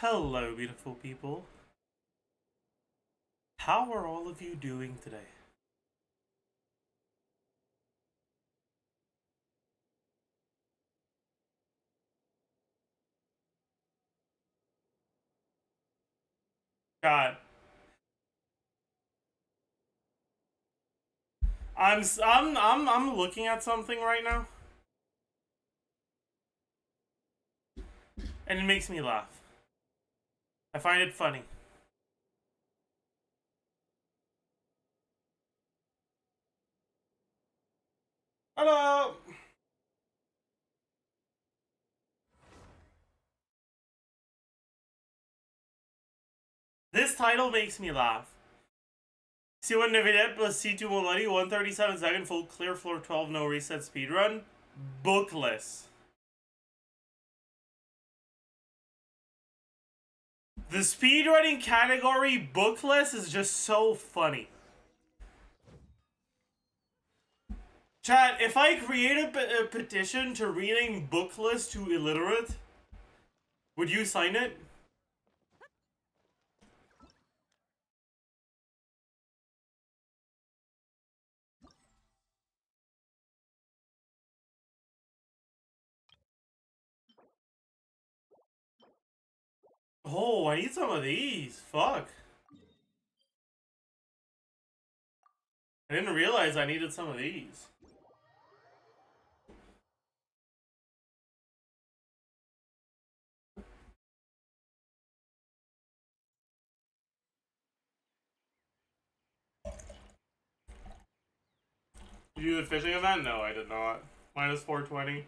Hello, beautiful people. How are all of you doing today? God, I'm looking at something right now, and it makes me laugh. I find it funny. Hello. This title makes me laugh. C1 Navidad plus C2 Molari, 137 second, full clear floor 12, no reset speedrun. Bookless. The speedrunning category bookless is just so funny. Chat, if I create a petition to rename bookless to illiterate, would you sign it? Oh, I need some of these. Fuck. I didn't realize I needed some of these. Did you do the fishing event? No, I did not. Minus 420.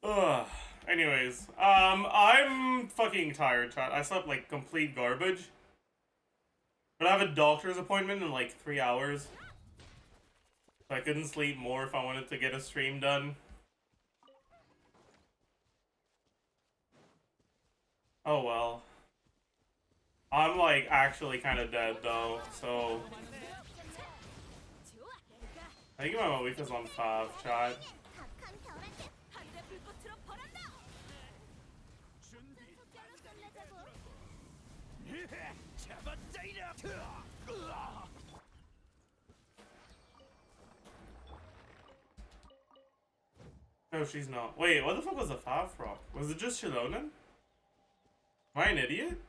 Ugh. Anyways, I'm fucking tired, chat. I slept like complete garbage. But I have a doctor's appointment in like 3 hours. So I couldn't sleep more if I wanted to get a stream done. Oh well. I'm like actually kind of dead though, so I think my week is on 5, chat. No, she's not. Wait, what the fuck was the 5 from? Was it just Shilonen? Am I an idiot?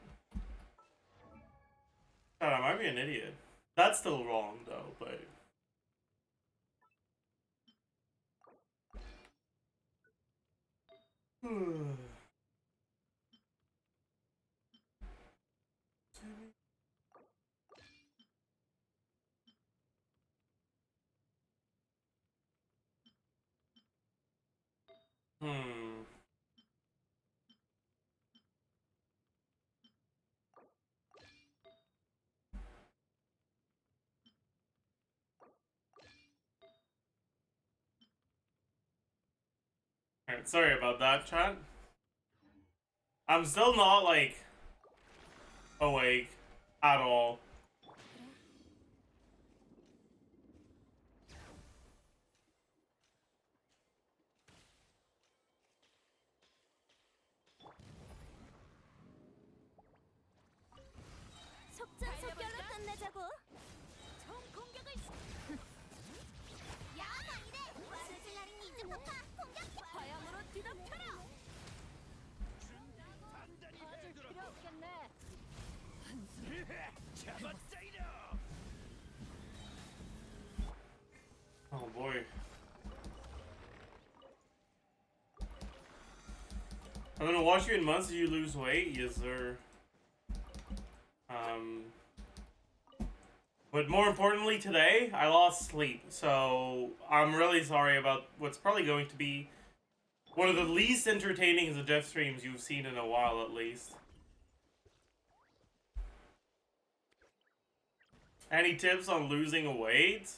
God, I might be an idiot. That's still wrong though, but hmm. Alright, sorry about that, chat. I'm still not like awake at all. Oh boy. I'm gonna watch you in months if you lose weight, yes sir. But more importantly today, I lost sleep. So I'm really sorry about what's probably going to be one of the least entertaining Zajef streams you've seen in a while at least. Any tips on losing weight?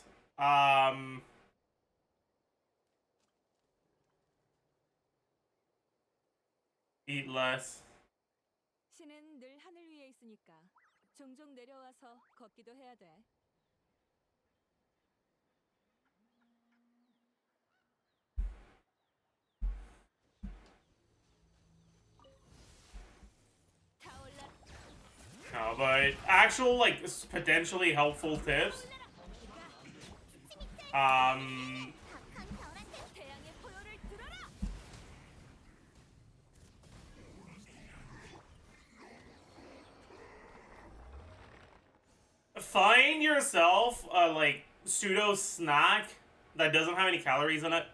Eat less. 신은 늘 하늘 위에 있으니까 종종 내려와서 걷기도 해야 돼. but actual, like, potentially helpful tips. Find yourself a, like, pseudo snack that doesn't have any calories in it.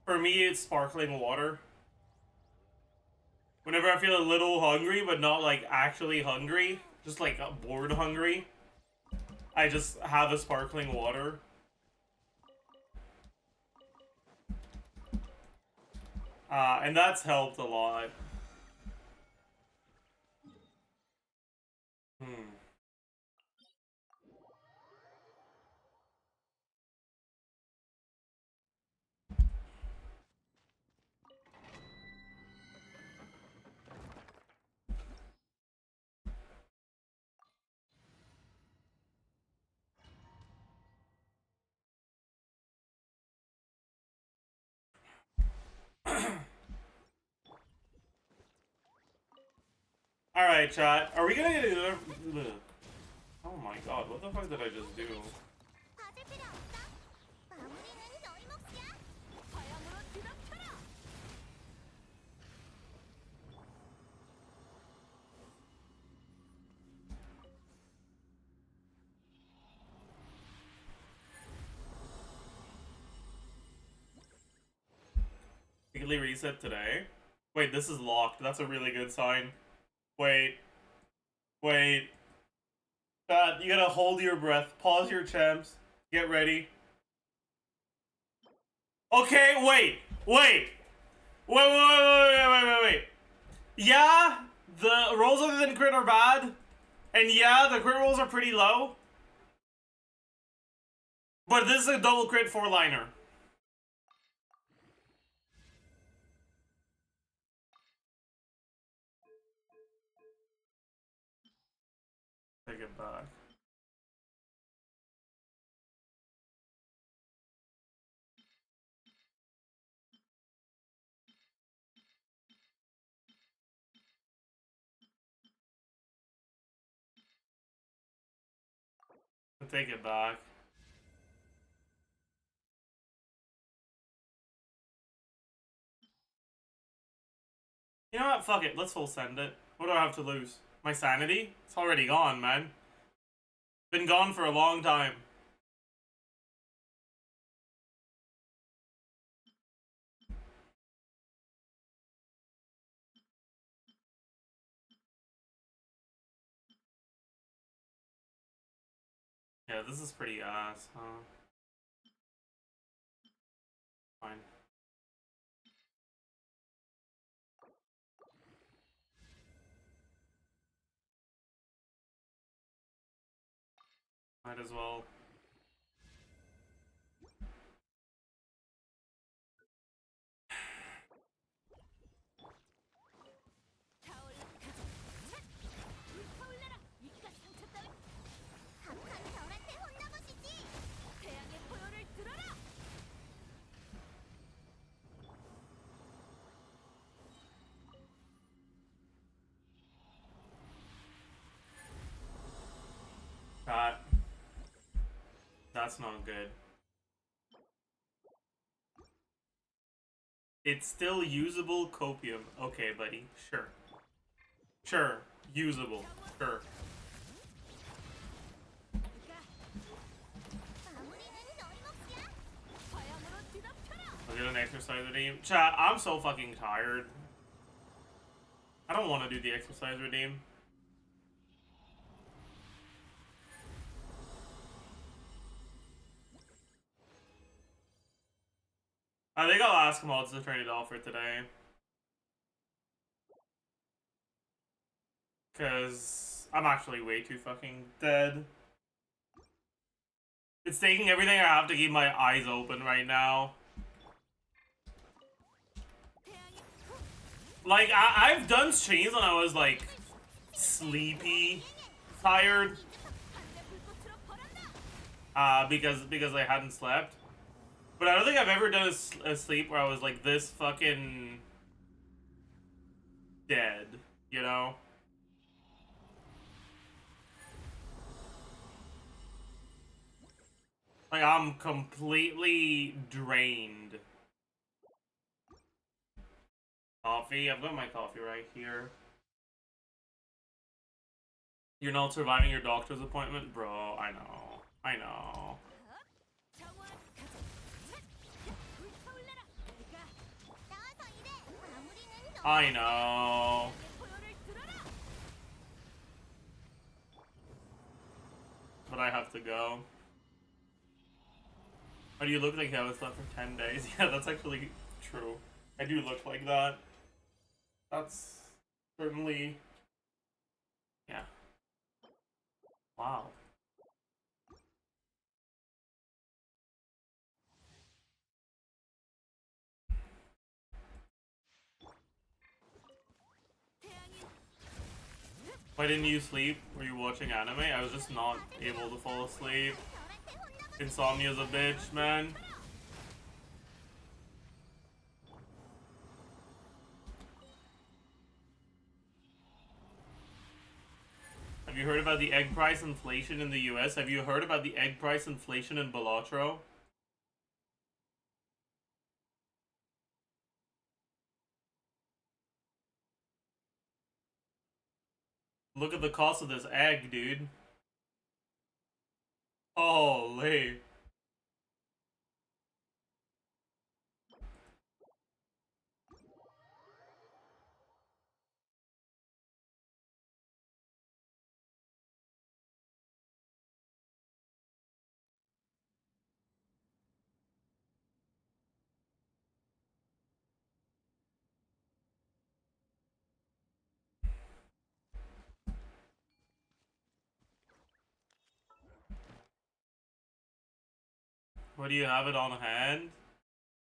For me, it's sparkling water. Whenever I feel a little hungry, but not, like, actually hungry, just, like, bored hungry, I just have a sparkling water. And that's helped a lot. Alright, chat. Are we gonna get another... Oh my god, what the fuck did I just do? Weekly reset today? Wait, this is locked. That's a really good sign. Wait. Wait. Chat, you gotta hold your breath. Pause your champs. Get ready. Okay, wait. Wait. Wait. Yeah, the rolls other than crit are bad. And yeah, the crit rolls are pretty low. But this is a double crit 4-liner. Take it back. Take it back. You know what? Fuck it. Let's full send it. What do I have to lose? My sanity? It's already gone, man. Been gone for a long time. Yeah, this is pretty ass, huh? Fine. Might as well. That's not good. It's still usable copium. Okay, buddy. Sure. Sure. Usable. Sure. I'll get an exercise redeem. Chat, I'm so fucking tired. I don't want to do the exercise redeem. I think I'll ask mods to turn it off for today. Because I'm actually way too fucking dead. It's taking everything I have to keep my eyes open right now. Like, I've done streams when I was, like, sleepy, tired. Because I hadn't slept. But I don't think I've ever done a sleep where I was, like, this fucking dead, you know? Like, I'm completely drained. Coffee? I've got my coffee right here. You're not surviving your doctor's appointment? Bro, I know. I know. I know. But I have to go. Why do you look like you haven't slept for 10 days? Yeah, that's actually true. I do look like that. That's certainly... Yeah. Wow. Why didn't you sleep? Were you watching anime? I was just not able to fall asleep. Insomnia's a bitch, man. Have you heard about the egg price inflation in the US? Have you heard about the egg price inflation in Balatro? Look at the cost of this egg, dude. Holy. What do you have it on hand?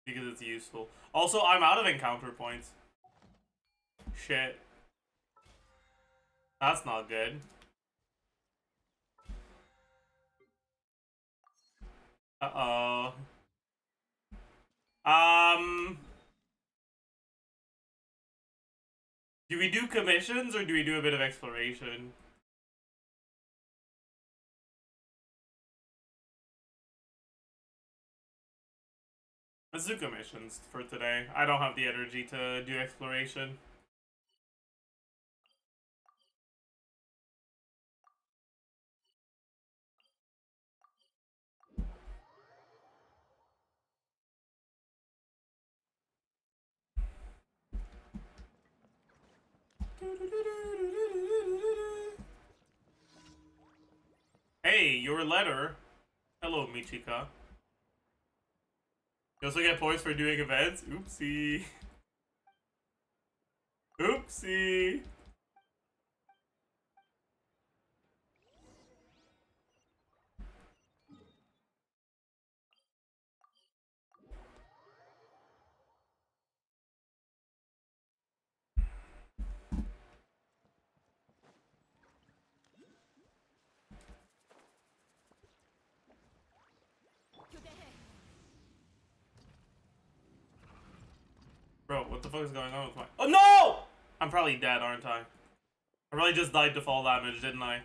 Because it's useful. Also, I'm out of encounter points. Shit. That's not good. Uh-oh. Do we do commissions or do we do a bit of exploration? Let's do commissions for today. I don't have the energy to do exploration. Hey, your letter. Hello, Michika. You also get points for doing events? Oopsie. Oopsie. Bro, what the fuck is going on with my... Oh, no! I'm probably dead, aren't I? I probably just died to fall damage, didn't I?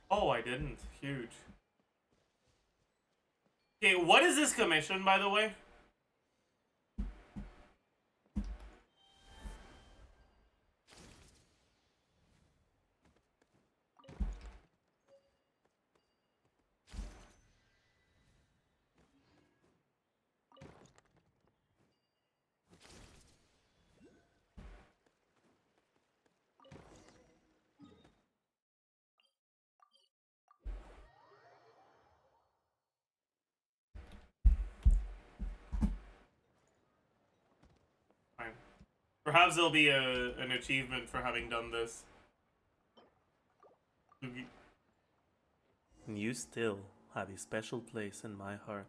Oh, I didn't. Huge. Okay, what is this commission, by the way? Fine. Perhaps there'll be an achievement for having done this. You still have a special place in my heart.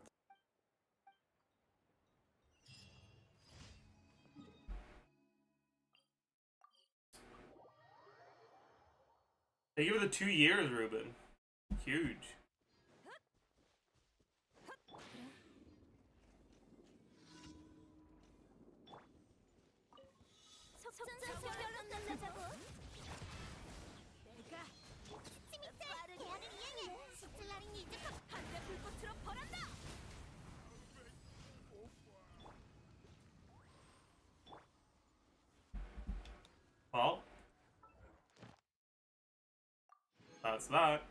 Thank you for the 2 years, Ruben. Huge. Well, that's that.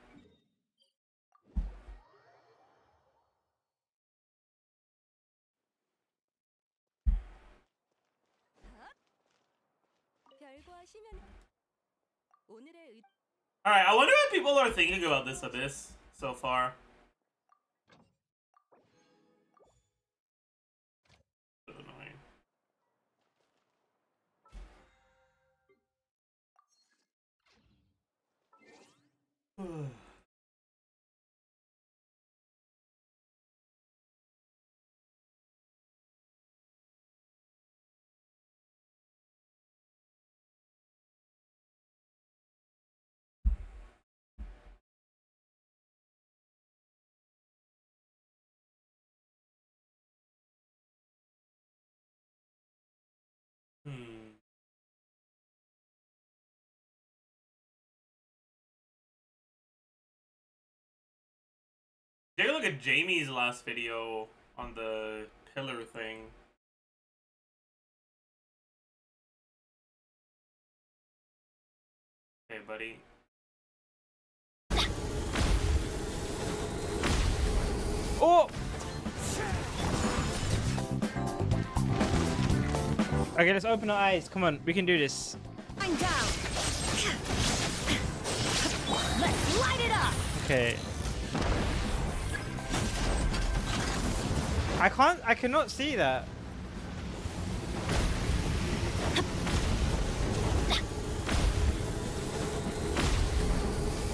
Alright, I wonder what people are thinking about this abyss so far. So annoying. Take a look at Jamie's last video on the pillar thing. Okay, buddy. Oh! Okay, let's open our eyes. Come on, we can do this. I'm down. Let's light it up. Okay. I cannot see that.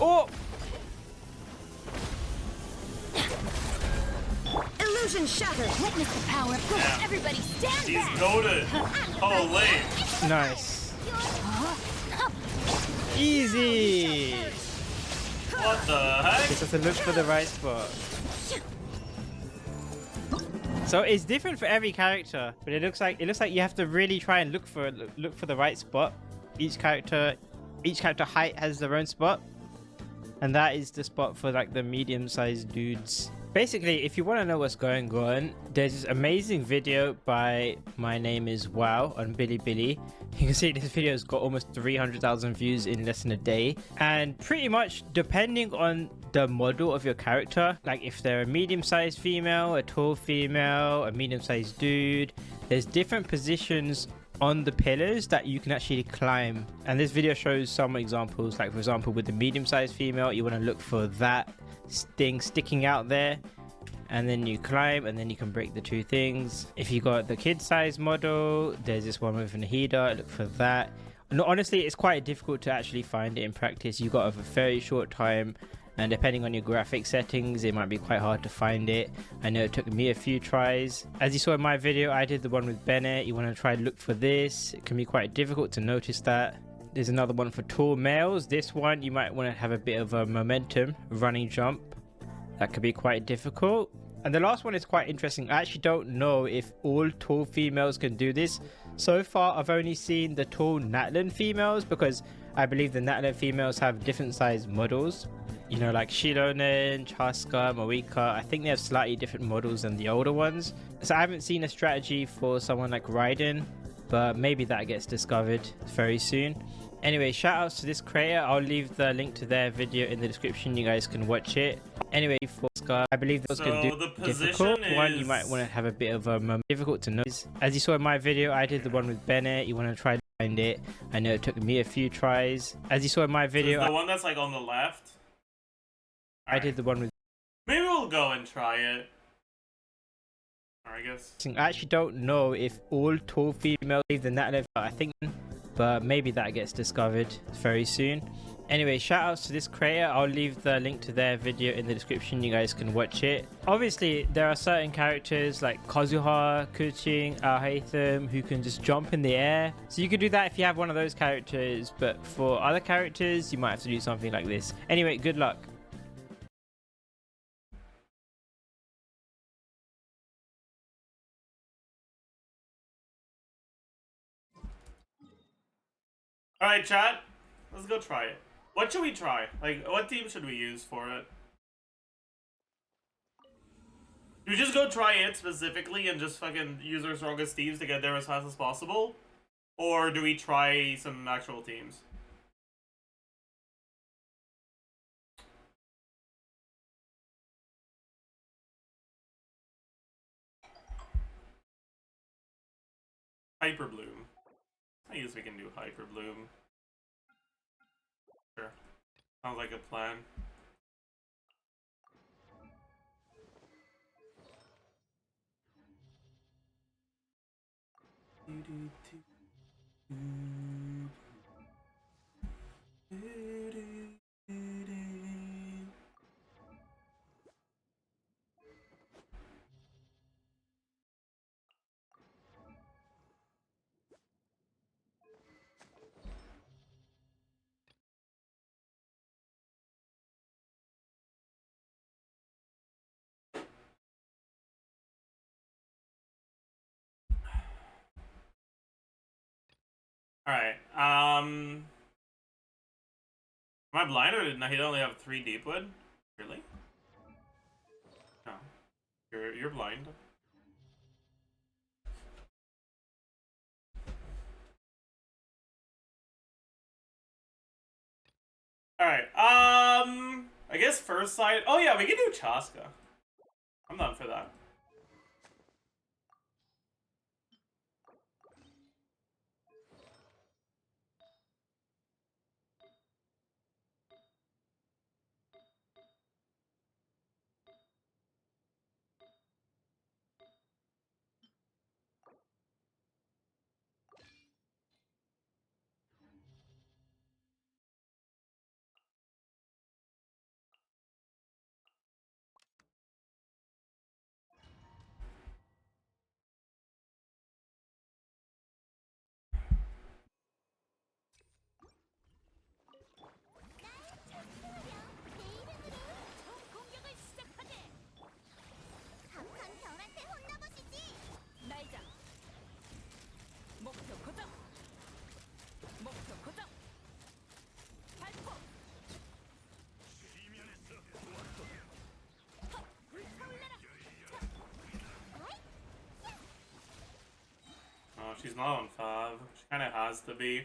Oh! Illusion shattered. Witness the power of good. Yeah. Everybody stand He's back. goated. Holy. Nice. Easy. What the heck? Just have to look for the right spot. So it's different for every character, but it looks like you have to really try and look for the right spot. Each character height has their own spot, and that is the spot for like the medium-sized dudes. Basically, if you want to know what's going on, there's this amazing video by My Name Is Wow on Bilibili. You can see this video has got almost 300,000 views in less than a day. And pretty much depending on the model of your character, like if they're a medium-sized female, a tall female, a medium-sized dude, there's different positions on the pillars that you can actually climb. And this video shows some examples, like for example with the medium-sized female, you want to look for that thing sticking out there, and then you climb, and then you can break the two things. If you got the kid size model, there's this one with an heater, look for that. And honestly, it's quite difficult to actually find it in practice. You got a very short time, and depending on your graphic settings, it might be quite hard to find it. I know it took me a few tries. As you saw in my video, I did the one with Bennett. You want to try and look for this. It can be quite difficult to notice that. There's another one for tall males. This one you might want to have a bit of a momentum running jump. That could be quite difficult. And the last one is quite interesting. I actually don't know if all tall females can do this. So far I've only seen the tall Natlan females, because I believe the Natlan females have different size models. You know, like Shilonen, Chaska, Moika. I think they have slightly different models than the older ones. So I haven't seen a strategy for someone like Raiden, but maybe that gets discovered very soon. Anyway, shout outs to this creator. I'll leave the link to their video in the description. You guys can watch it. Anyway, for Scar, I believe those can do the difficult position one. is... You might want to have a bit of a difficult to notice. As you saw in my video, I did the one with Bennett. You want to try to find it. I know it took me a few tries. As you saw in my video, the one that's like on the left. I did the one with... Maybe we'll go and try it. I guess. I actually don't know if all tall females leave the Natlan, I think, but maybe that gets discovered very soon. Anyway, shout outs to this creator. I'll leave the link to their video in the description. You guys can watch it. Obviously, there are certain characters like Kazuha, Kuching, Al-Haytham who can just jump in the air. So you could do that if you have one of those characters, but for other characters, you might have to do something like this. Anyway, good luck. Alright, chat. Let's go try it. What should we try? Like, what team should we use for it? Do we just go try it specifically and just fucking use our strongest teams to get there as fast as possible? Or do we try some actual teams? Hyper Bloom. I guess we can do Hyper Bloom. Sure. Sounds like a plan. Alright, am I blind or did he only have 3 Deepwood? Really? No. You're blind. Alright, I guess first side. Oh yeah, we can do Chaska. I'm down for that. Oh, she's not on 5. She kinda has to be.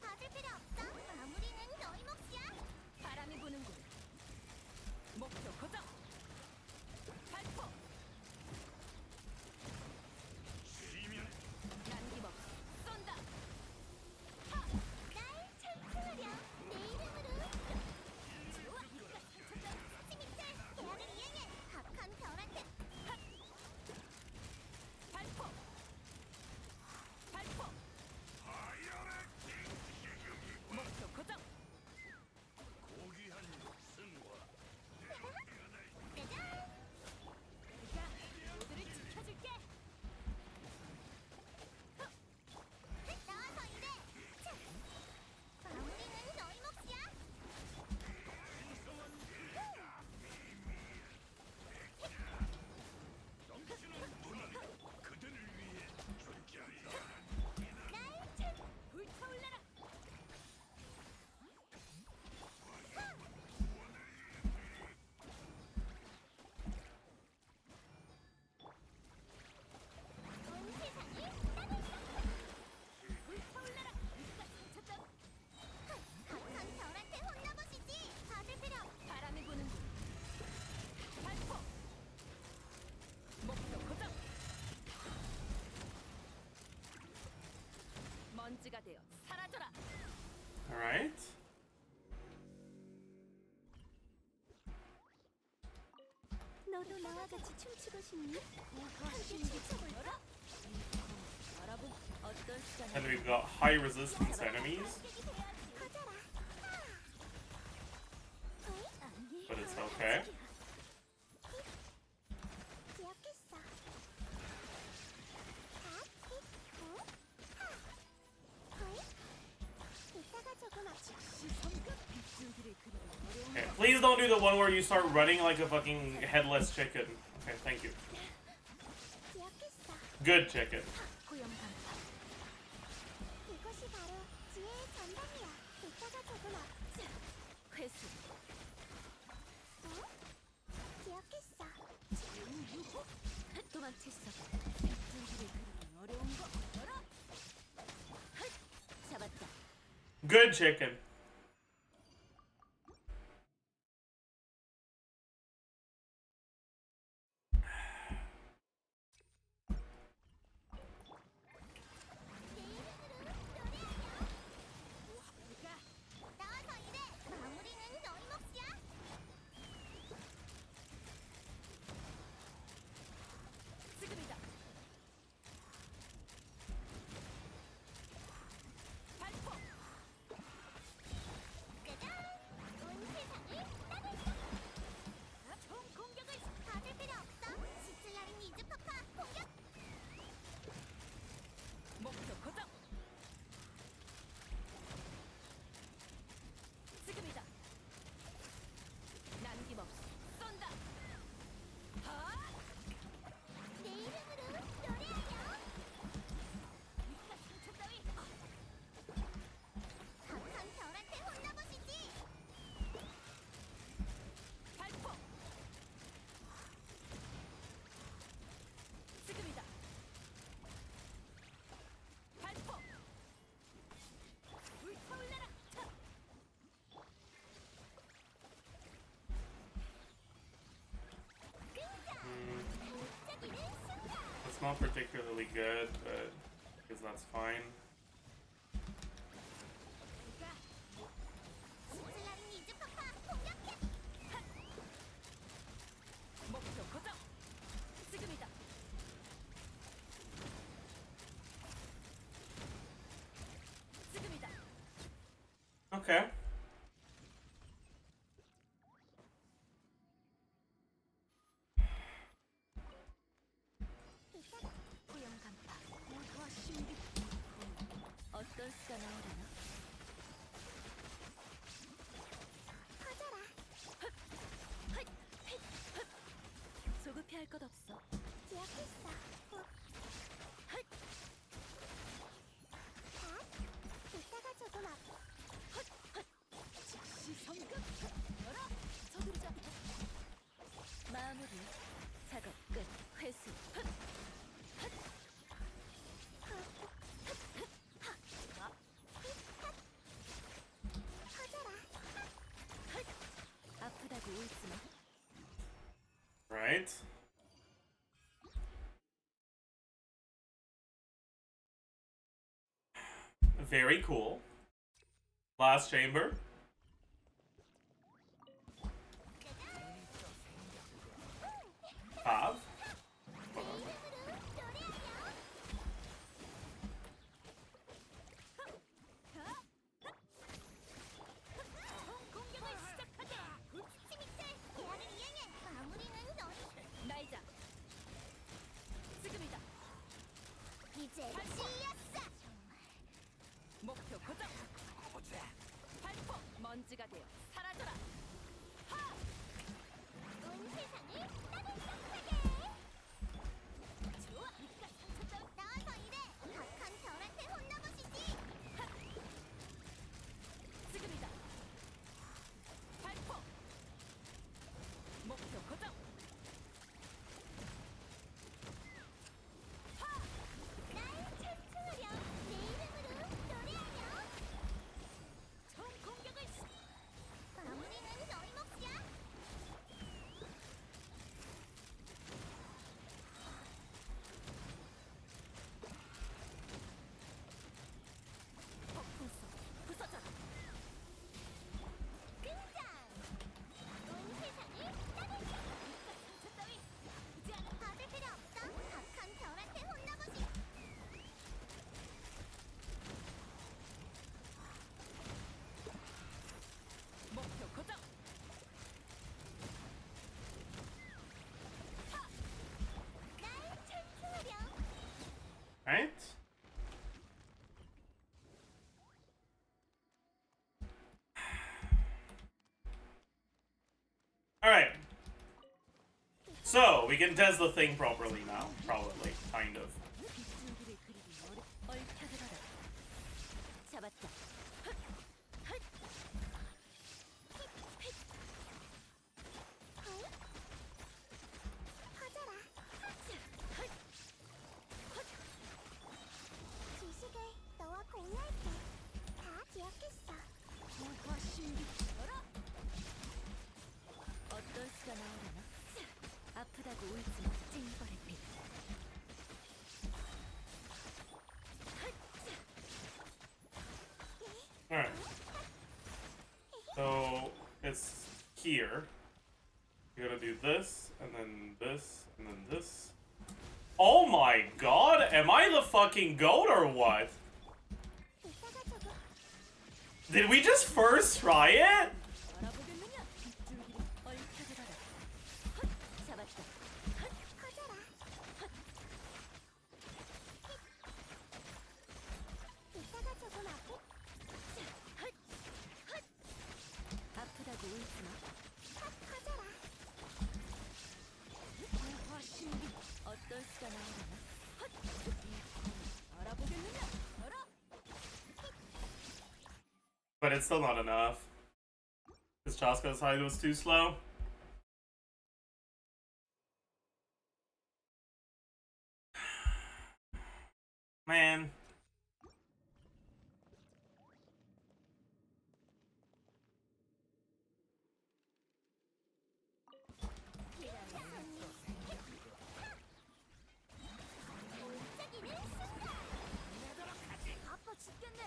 받을 필요 없어. 마무리는 너희 몫이야. 바람이 부는군. 목표 고정. 발포. 남김없이 쏜다. 하! 날 찬송하렴. 내 이름으로. 좋아. 상처 밑에 계약을 이행해. 각한 별한테. 핫! 발포. 발포. 목표 고정. 짜잔. 내가 모두를 지켜줄게. 나와서 일해. 자, 마무리는 너희 몫이야. 날 불타올라라. 온 세상이 따뜻해. 불타올라라. 가슴 쳤다. 각한 별한테 혼나보시지. 받을 필요 없. 바람이 부는군. 발포. 목표 고정. 먼지가 되어 사라져라. Alright. 너도 나와 같이 춤추고 싶니? 함께 춤춰볼까? 알아보 어떨까? And we've got high resistance enemies, but it's okay. Okay, please don't do the one where you start running like a fucking headless chicken. Okay, thank you. Good chicken. 이것이 바로 지혜의 전당이야. 이따가 조금 회수. 기억했어. 도망쳤어. 빗줄기를 그리기 어려운 거. 열어. 잡았다. Good chicken. 나와서 일해. 마무리는 너희 몫이야. 지금이다. 발포. 짜잔! 온 세상을 따뜻해. 총 공격을 받을 필요 없어. 시슬라린 이즈 파파 공격. 목표 고정. 지금이다. 남김없이 쏜다. 하! 내 이름으로 노래하렴. 네가 상처 따위. 강한 별한테 혼나보시지. 발포. 지금이다. 발포. 불타올라라. 차! 반짝이는 순간. That's not particularly good, but I guess that's fine. 시슬라린 이즈 파파 공격해. 목표 고정. 지금이다. 지금이다. Okay. 고용 간파. 모두와 신비. 어떤 수가 나오려나? 커져라. 조급해할 것 없어. 기억했어. 이따가 조금 즉시 성급. 열어. 서두르자. 마무리. 작업 끝. 회수. 커져라. 아프다고 울지 마. Right. Very cool. Last chamber. Five. 공격을 시작하자. 우치치 밑에 계약을 이행해. 마무리는 너희. 날자. 지금이다. 이제 찌였어. 목표 고정. 발포. 먼지가 되어 사라져라. 하! 온 세상을 따뜻하게. 좋아. 네가 상처 따위. 나와서 일해. 박한 별한테 혼나보시지. 지금이다. 발포. 목표 고정. 날 찬송하렴. 내 이름으로 노래하렴. 총 공격을 마무리는 너희 몫이야. we can test the thing properly now. Probably. Kind of. 빗줄기를 그리기 얽혀들어라. 잡았다. 퍼져라. 지식을 너와 공유할게. 다 기억했어. 무화 신비 열어. 어떤 수가 나오려나? 아프다고 울지마. 찡벌의 빛. Alright. So, it's here. You gotta do this, and then this, and then this. Oh my god! Am I the fucking goat or what? 이따가 조금 Did we just first try it? 알아보겠느냐? 빗줄기를 얽혀들어라. 잡았다. 퍼져라. 이따가 조금 아플 아프다고 울지마. 퍼져라. 무화 신비 어떤 수가 나오려나? 알아보겠느냐? 열어. But it's still not enough. Because Chaska's side was too slow. Man. 아파 죽겠네.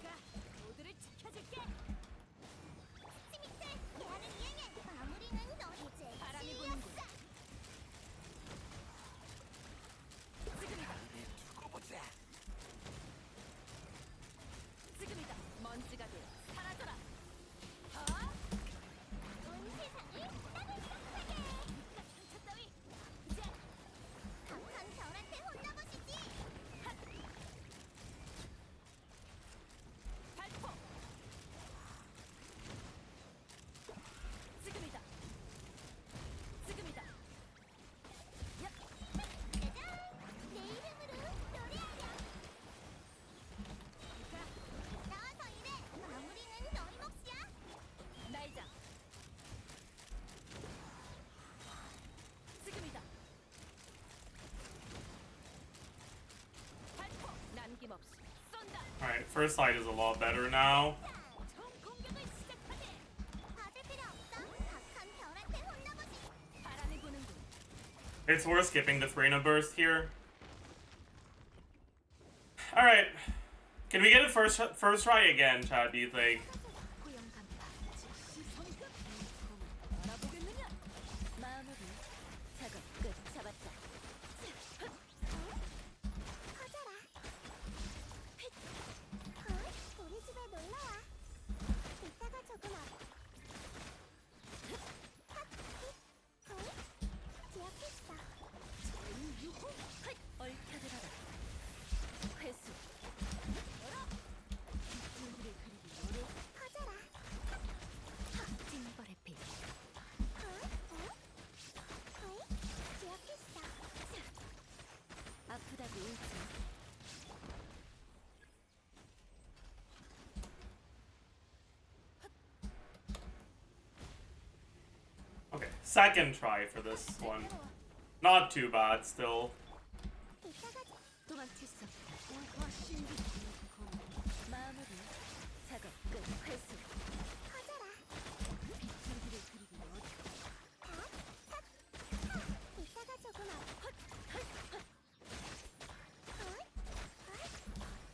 가, 모두를 지켜줄게. 스미트 계란을 이행해. 마무리는 너 이제 바람이 부는군. 지금이다. 지금이다. 먼지가 되어 사라져라. 온 세상이 따뜻하게. 상처 따위. 이제 강한 별한테 혼나보시지. 발포. 지금이다. 지금이다. 짜잔. 내 이름으로 노래하렴. 나와서 일해. 마무리는 너희 몫이야. 날자. 지금이다. 발포. 남김없이 쏜다. Alright, first side is a lot better now. 총 공격을 시작하게. 받을 필요 없어. 강한 별한테 혼나보시. 바람이 부는군. It's worth skipping the Thrina burst here. Alright. Can we get it first try again, Chad, do you think? 고용 간파. 즉시 성급. 알아보겠느냐? 마무리. 작업 끝. 잡았다. 퍼져라. 우리 집에 놀러와. 이따가 조금 기억했어. 유후. 얽혀들어라. 회수. 열어. 빗줄기를 그리기 어려. 퍼져라. 찡벌의 빛. 기억했어. 아프다고 울지. Okay, second try for this one. Not too bad still. 이따가 도망칠 수 없다. 우화 신비. 마무리. 작업 끝. 회수. 퍼져라. 빗줄기를 그리기 어려. 이따가 조금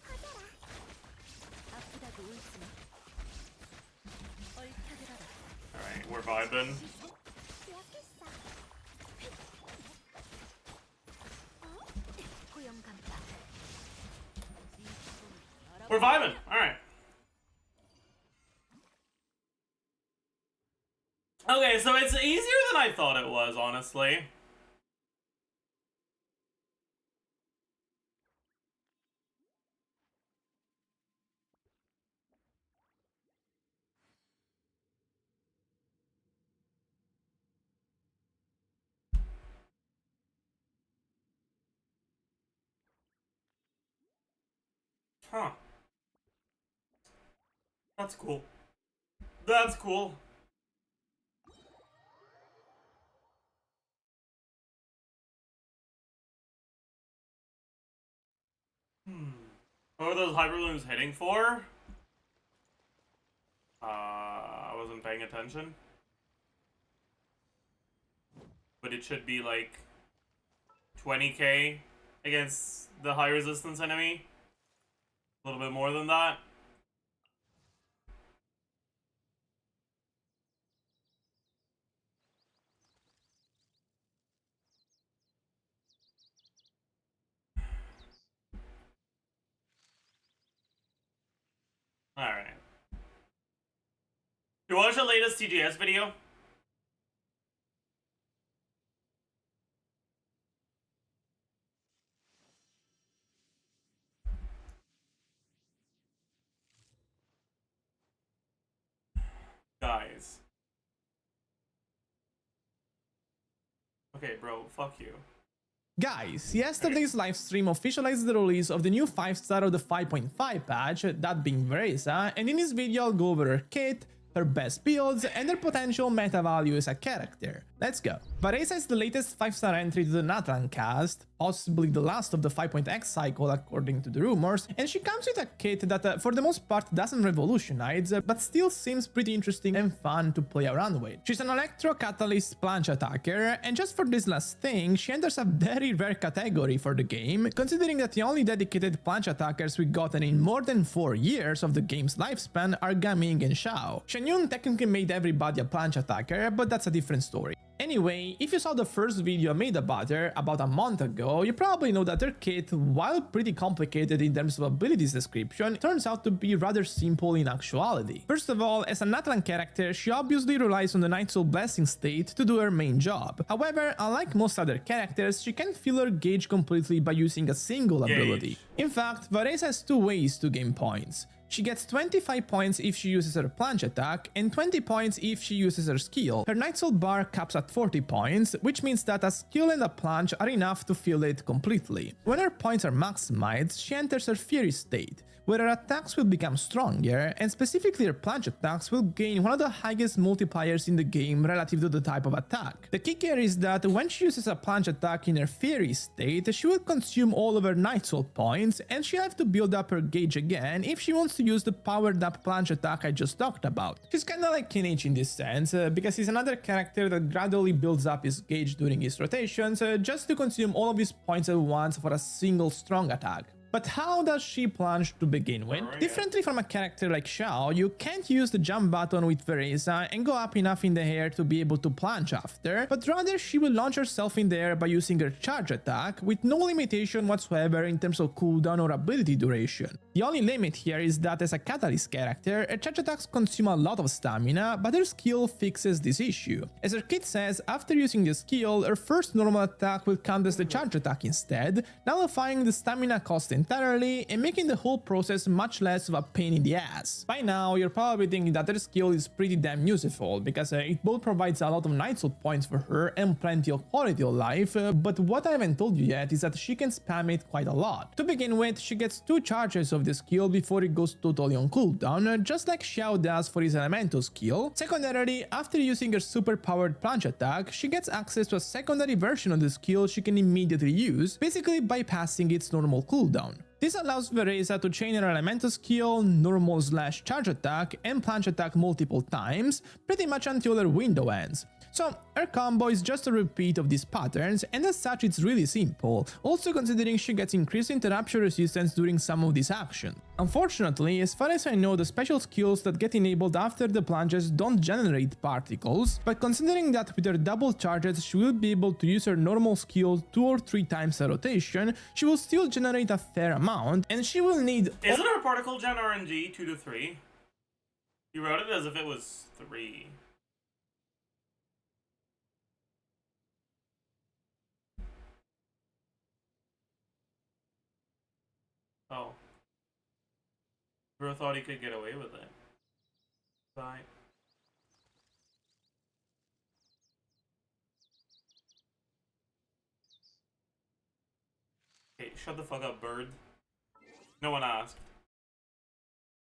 퍼져라. 아프다고 울지마. 얽혀들어라. Alright, we're vibing. 기억했어. 고용 간파. We're vibing! Alright. Okay, so it's easier than I thought it was, honestly. Huh. That's cool. That's cool. What are those hyperlooms hitting for? I wasn't paying attention. But it should be like 20k against the high resistance enemy. A little bit more than that. Alright. You watch the latest TGS video? Guys. Okay, bro, fuck you. Guys, yesterday's livestream officialized the release of the new 5-star of the 5.5 patch, that being VARESA, and in this video I'll go over her kit, her best builds, and her potential meta value as a character. Let's go. VARESA is the latest 5-star entry to the Natlan cast, possibly the last of the 5.x cycle according to the rumors, and she comes with a kit that for the most part doesn't revolutionize, but still seems pretty interesting and fun to play around with. She's an Electro Catalyst planche attacker, and just for this last thing, she enters a very rare category for the game, considering that the only dedicated planche attackers we've gotten in more than 4 years of the game's lifespan are Gaming and Xiao. Shenyun technically made everybody a planche attacker, but that's a different story. Anyway, if you saw the first video I made about her about a month ago, you probably know that her kit, while pretty complicated in terms of abilities description, turns out to be rather simple in actuality. First of all, as a Natlan character, she obviously relies on the Night Soul Blessing state to do her main job. However, unlike most other characters, she can fill her gauge completely by using a single ability. In fact, VARESA has 2 ways to gain points. She gets 25 points if she uses her planche attack, and 20 points if she uses her skill. Her Night Soul bar caps at 40 points, which means that a skill and a planche are enough to fill it completely. When her points are maximized, she enters her Fury state, where her attacks will become stronger, and specifically her planche attacks will gain one of the highest multipliers in the game relative to the type of attack. The kicker is that when she uses a planche attack in her Fury state, she will consume all of her Night Soul points, and she'll have to build up her gauge again if she wants to use the powered up planche attack I just talked about. She's kinda like Kinich in this sense, because he's another character that gradually builds up his gauge during his rotations, just to consume all of his points at once for a single strong attack. But how does she plunge to begin with? Differently from a character like Xiao, you can't use the jump button with VARESA and go up enough in the air to be able to plunge after, but rather she will launch herself in the air by using her charge attack with no limitation whatsoever in terms of cooldown or ability duration. The only limit here is that as a Catalyst character, her charge attacks consume a lot of stamina, but her skill fixes this issue. As her kit says, after using the skill, her first normal attack will count as the charge attack instead, nullifying the stamina cost entirely and making the whole process much less of a pain in the ass. By now, you're probably thinking that her skill is pretty damn useful, because it both provides a lot of Night Soul points for her and plenty of quality of life, but what I haven't told you yet is that she can spam it quite a lot. To begin with, she gets 2 charges of the skill before it goes totally on cooldown, just like Xiao does for his Elemental skill. Secondarily, after using her super powered planche attack, she gets access to a secondary version of the skill she can immediately use, basically bypassing its normal cooldown. This allows VARESA to chain her Elemental skill, normal / charge attack, and planche attack multiple times, pretty much until her window ends. So her combo is just a repeat of these patterns, and as such it's really simple, also considering she gets increased interruption resistance during some of these actions. Unfortunately, as far as I know, the special skills that get enabled after the plunges don't generate particles, but considering that with her double charges she will be able to use her normal skill 2 or 3 times a rotation, she will still generate a fair amount, and she will need... Isn't her particle gen RNG 2 to 3? You wrote it as if it was 3. Oh. Bro thought he could get away with it. Bye. Hey, shut the fuck up, bird. No one asked.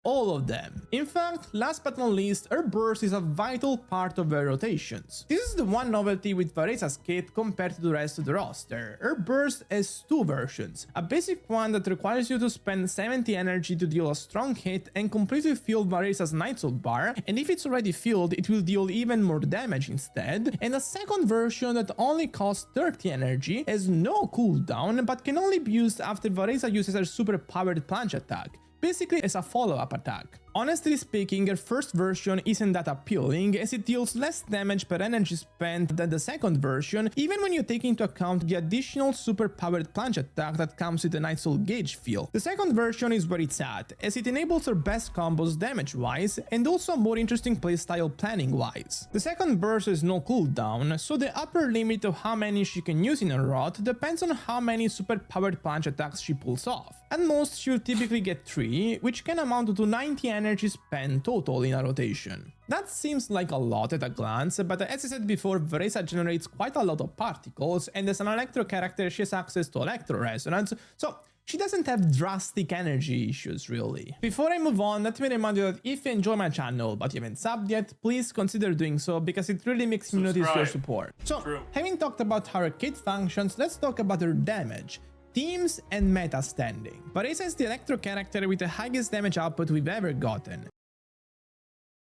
All of them. In fact, last but not least, her burst is a vital part of her rotations. This is the one novelty with VARESA's kit compared to the rest of the roster. Her burst has two versions. A basic one that requires you to spend 70 energy to deal a strong hit and completely fill VARESA's Nightsoul bar, and if it's already filled, it will deal even more damage instead. And a second version that only costs 30 energy, has no cooldown, but can only be used after VARESA uses her super powered plunge attack, basically as a follow-up attack. Honestly speaking, her first version isn't that appealing, as it deals less damage per energy spent than the second version, even when you take into account the additional super powered plunge attack that comes with the Nightsoul gauge fill. The second version is where it's at, as it enables her best combos damage-wise, and also more interesting playstyle planning-wise. The second burst has no cooldown, so the upper limit of how many she can use in a rot depends on how many super powered plunge attacks she pulls off. At most, she'll typically get 3, which can amount to 90 energy spent total in a rotation. That seems like a lot at a glance, but as I said before, VARESA generates quite a lot of particles, and as an electro character she has access to electro resonance, so she doesn't have drastic energy issues really. Before I move on, let me remind you that if you enjoy my channel but you haven't subbed yet, please consider doing so because it really makes me notice your support. So, having talked about how her kit functions, let's talk about her damage, teams, and meta standing. VARESA is the electro character with the highest damage output we've ever gotten.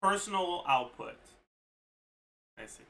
Personal output. I see.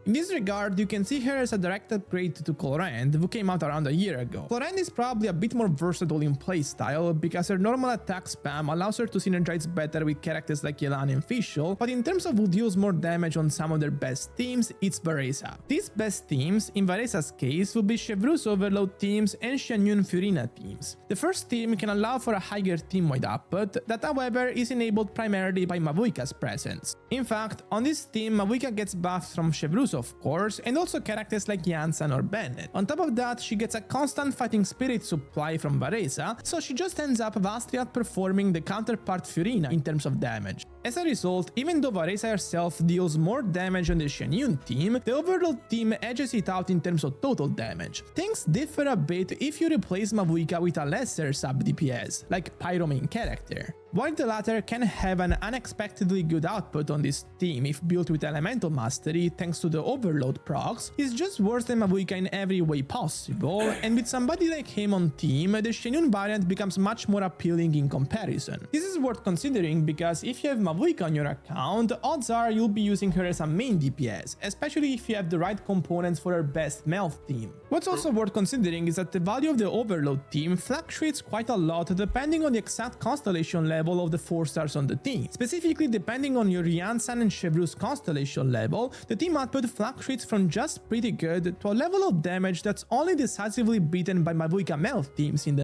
In this regard, you can see her as a direct upgrade to Colorand, who came out around a year ago. Colorand is probably a bit more versatile in playstyle, because her normal attack spam allows her to synergize better with characters like Yelan and Fischl, but in terms of who deals more damage on some of their best teams, it's VARESA. These best teams, in VARESA's case, will be Chevreuse Overload teams and Xianyun Furina teams. The first team can allow for a higher team-wide output, that however is enabled primarily by Mavuika's presence. In fact, on this team, Mavuika gets buffs from Chevreuse of course, and also characters like Jansen or Bennett. On top of that, she gets a constant fighting spirit supply from VARESA, so she just ends up vastly outperforming the counterpart Furina in terms of damage. As a result, even though VARESA herself deals more damage on the Xianyun team, the Overload team edges it out in terms of total damage. Things differ a bit if you replace Mavuika with a lesser sub DPS, like Pyro main character. While the latter can have an unexpectedly good output on this team if built with Elemental Mastery thanks to the Overload procs, it's just worse than Mavuika in every way possible, and with somebody like him on team, the Xianyun variant becomes much more appealing in comparison. This is worth considering because if you have Mavuika on your account, odds are you'll be using her as a main DPS, especially if you have the right components for her best Melf team. What's also worth considering is that the value of the Overload team fluctuates quite a lot depending on the exact constellation level of the 4 stars on the team. Specifically, depending on your Jansen and Chevreuse constellation level, the team output fluctuates from just pretty good to a level of damage that's only decisively beaten by Mavuika Melf teams in the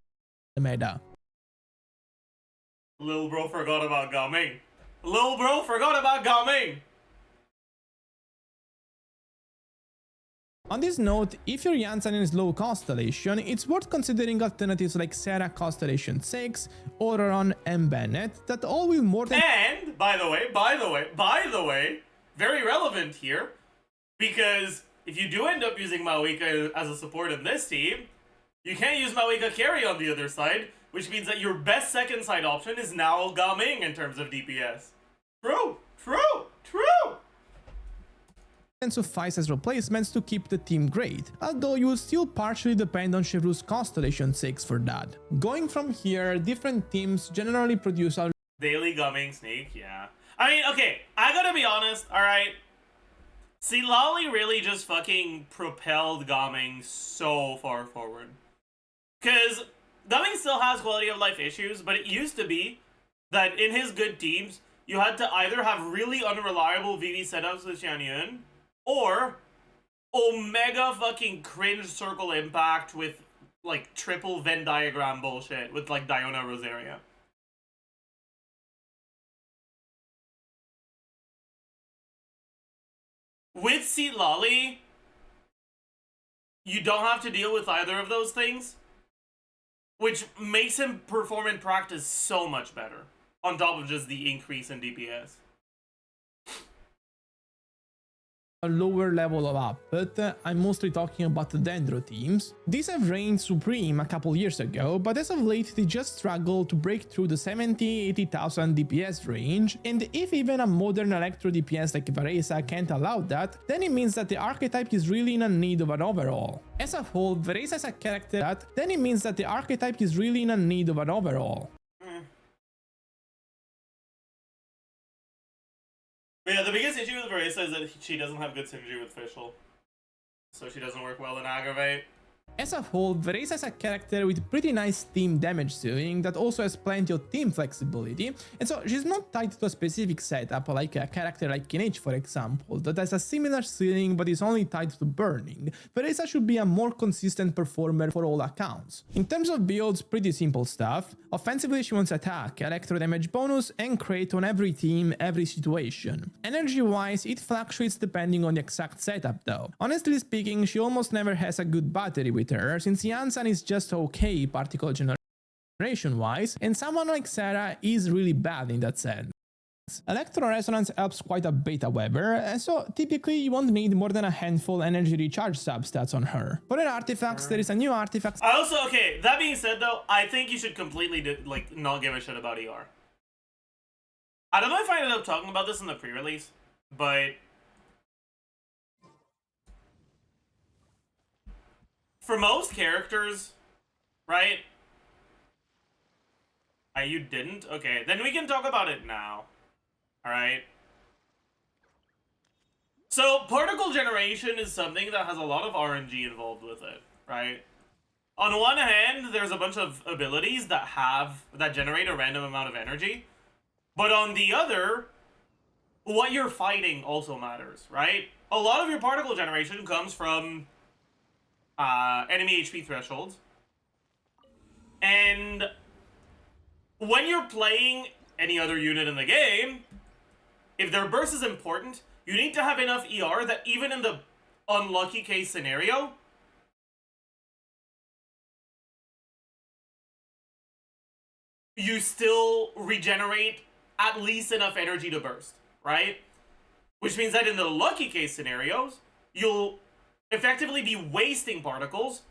meta. Lil bro forgot about Gaming. Lil bro forgot about Gaming! On this note, if your Jansen is low constellation, it's worth considering alternatives like Sarah Constellation 6, Auroron, and Bennett that all will more than— And, by the way, very relevant here, because if you do end up using Mavuika as a support in this team, you can't use Mavuika carry on the other side, which means that your best second side option is now Gaming in terms of DPS. True! and suffice as replacements to keep the team great, although you will still partially depend on Chevreuse Constellation 6 for that. Going from here, different teams generally produce a Daily Gumming Snake, yeah. I mean, okay, I gotta be honest, alright? See, Lolly really just fucking propelled Gumming so far forward. Because Gumming still has quality of life issues, but it used to be that in his good teams, you had to either have really unreliable VV setups with Xianyun, or omega fucking cringe circle impact with, like, triple Venn diagram bullshit with, like, Diona Rosaria. With Seat Lolly, you don't have to deal with either of those things, which makes him perform in practice so much better, on top of just the increase in DPS. a lower level of output. I'm mostly talking about the Dendro teams. These have reigned supreme a couple years ago, but as of late they just struggle to break through the 70-80,000 DPS range, and if even a modern electro DPS like VARESA can't allow that, then it means that the archetype is really in need of an overhaul. As a whole, VARESA is a character that then it means that the archetype is really in need of an overhaul. Yeah, the biggest issue with VARESA is that she doesn't have good synergy with Fischl. So she doesn't work well in Aggravate. As a whole, VARESA is a character with pretty nice team damage ceiling that also has plenty of team flexibility, and so she's not tied to a specific setup like a character like Kinage, for example, that has a similar ceiling but is only tied to burning. VARESA should be a more consistent performer for all accounts. In terms of builds, pretty simple stuff. Offensively, she wants attack, electro damage bonus, and crate on every team, every situation. Energy-wise, it fluctuates depending on the exact setup though. Honestly speaking, she almost never has a good battery with her, since Janssen is just okay particle generation-wise, and someone like Sarah is really bad in that sense. Electro Resonance helps quite a bit however, so typically you won't need more than a handful energy recharge substats on her. For her artifacts, there is a new artifact. I also, okay, that being said though, I think you should completely, not give a shit about ER. I don't know if I ended up talking about this in the pre-release, but for most characters, right? You didn't? Okay, then we can talk about it now. Alright? So, particle generation is something that has a lot of RNG involved with it, right? On one hand, there's a bunch of abilities that generate a random amount of energy. But on the other, what you're fighting also matters, right? A lot of your particle generation comes from enemy HP thresholds. And when you're playing any other unit in the game, if their burst is important, you need to have enough ER that even in the unlucky case scenario, you still regenerate at least enough energy to burst, right? Which means that in the lucky case scenarios, you'll effectively be wasting particles,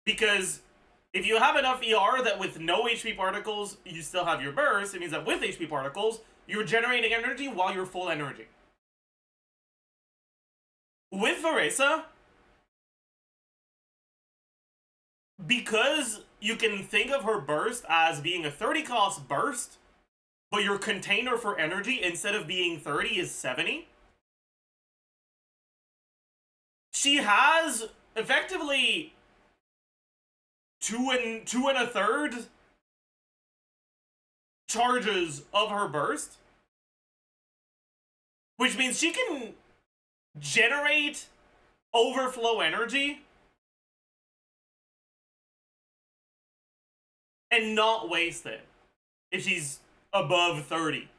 because if you have enough ER that with no HP particles, you still have your burst, it means that with HP particles, you're generating energy while you're full energy. With VARESA, because you can think of her burst as being a 30 cost burst, but your container for energy, instead of being 30, is 70, she has effectively 2 1/3 charges of her burst, which means she can generate overflow energy and not waste it if she's above 30.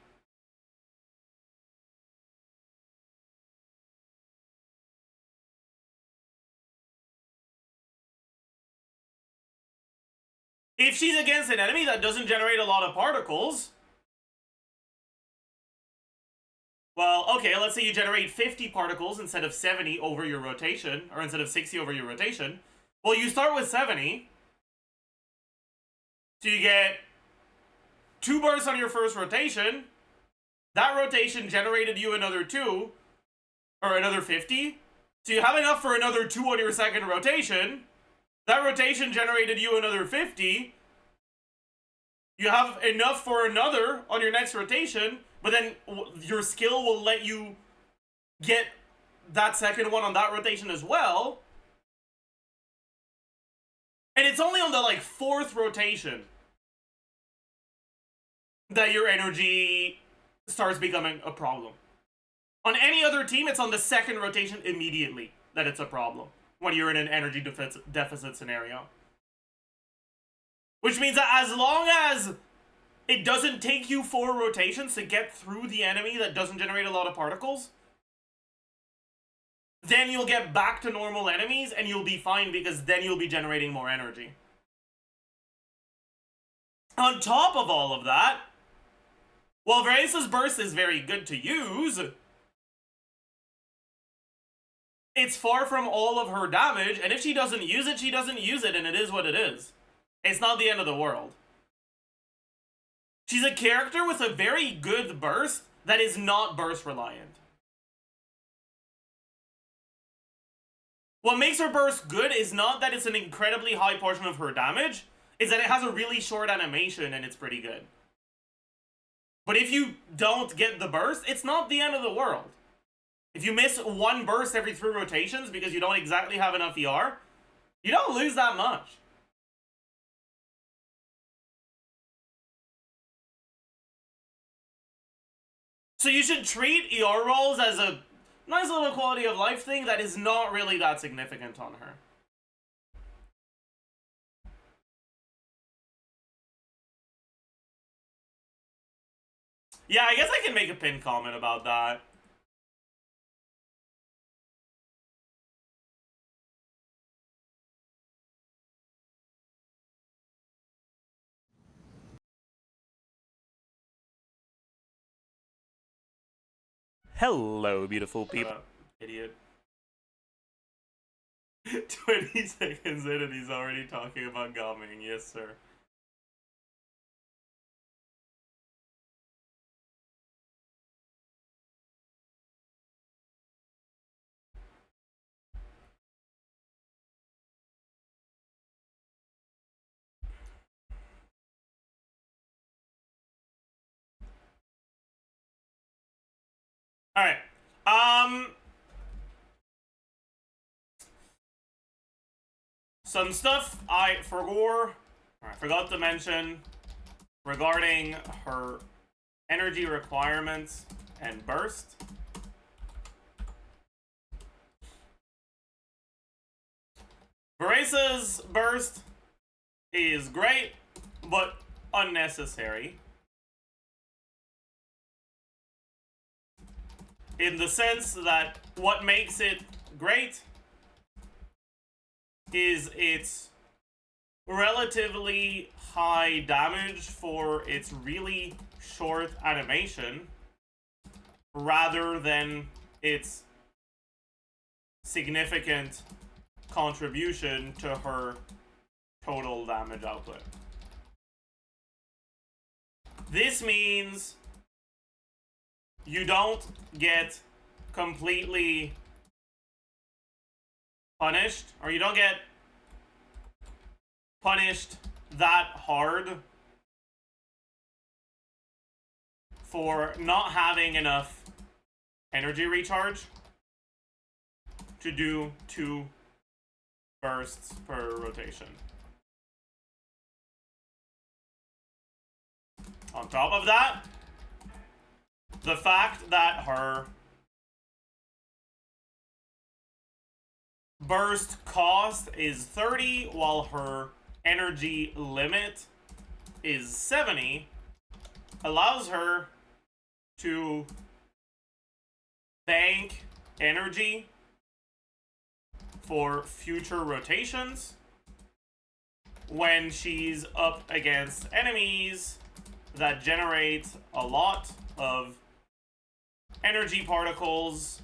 If she's against an enemy that doesn't generate a lot of particles, well, okay, let's say you generate 50 particles instead of 70 over your rotation, or instead of 60 over your rotation. Well, you start with 70, so you get 2 bursts on your first rotation. That rotation generated you another 2, or another 50. So you have enough for another 2 on your second rotation. That rotation generated you another 50. You have enough for another on your next rotation, but then your skill will let you get that second one on that rotation as well. And it's only on the, 4th rotation that your energy starts becoming a problem. On any other team, it's on the 2nd rotation immediately that it's a problem when you're in an energy deficit scenario. Which means that as long as it doesn't take you 4 rotations to get through the enemy that doesn't generate a lot of particles, then you'll get back to normal enemies and you'll be fine, because then you'll be generating more energy. On top of all of that, while VARESA's burst is very good to use, it's far from all of her damage, and if she doesn't use it, she doesn't use it, and it is what it is. It's not the end of the world. She's a character with a very good burst that is not burst reliant. What makes her burst good is not that it's an incredibly high portion of her damage, is that it has a really short animation and it's pretty good. But if you don't get the burst, it's not the end of the world. If you miss one burst every 3 rotations because you don't exactly have enough ER, you don't lose that much. So you should treat ER rolls as a nice little quality of life thing that is not really that significant on her. Yeah, I guess I can make a pinned comment about that. Hello, beautiful people. Idiot. 20 seconds in and he's already talking about gumming. Yes, sir. Alright. Some stuff I forgot to mention regarding her energy requirements and burst. VARESA's burst is great, but unnecessary. In the sense that what makes it great is its relatively high damage for its really short animation, rather than its significant contribution to her total damage output. This means you don't get completely punished, or you don't get punished that hard for not having enough energy recharge to do 2 bursts per rotation. On top of that, the fact that her burst cost is 30 while her energy limit is 70 allows her to bank energy for future rotations when she's up against enemies that generate a lot of energy particles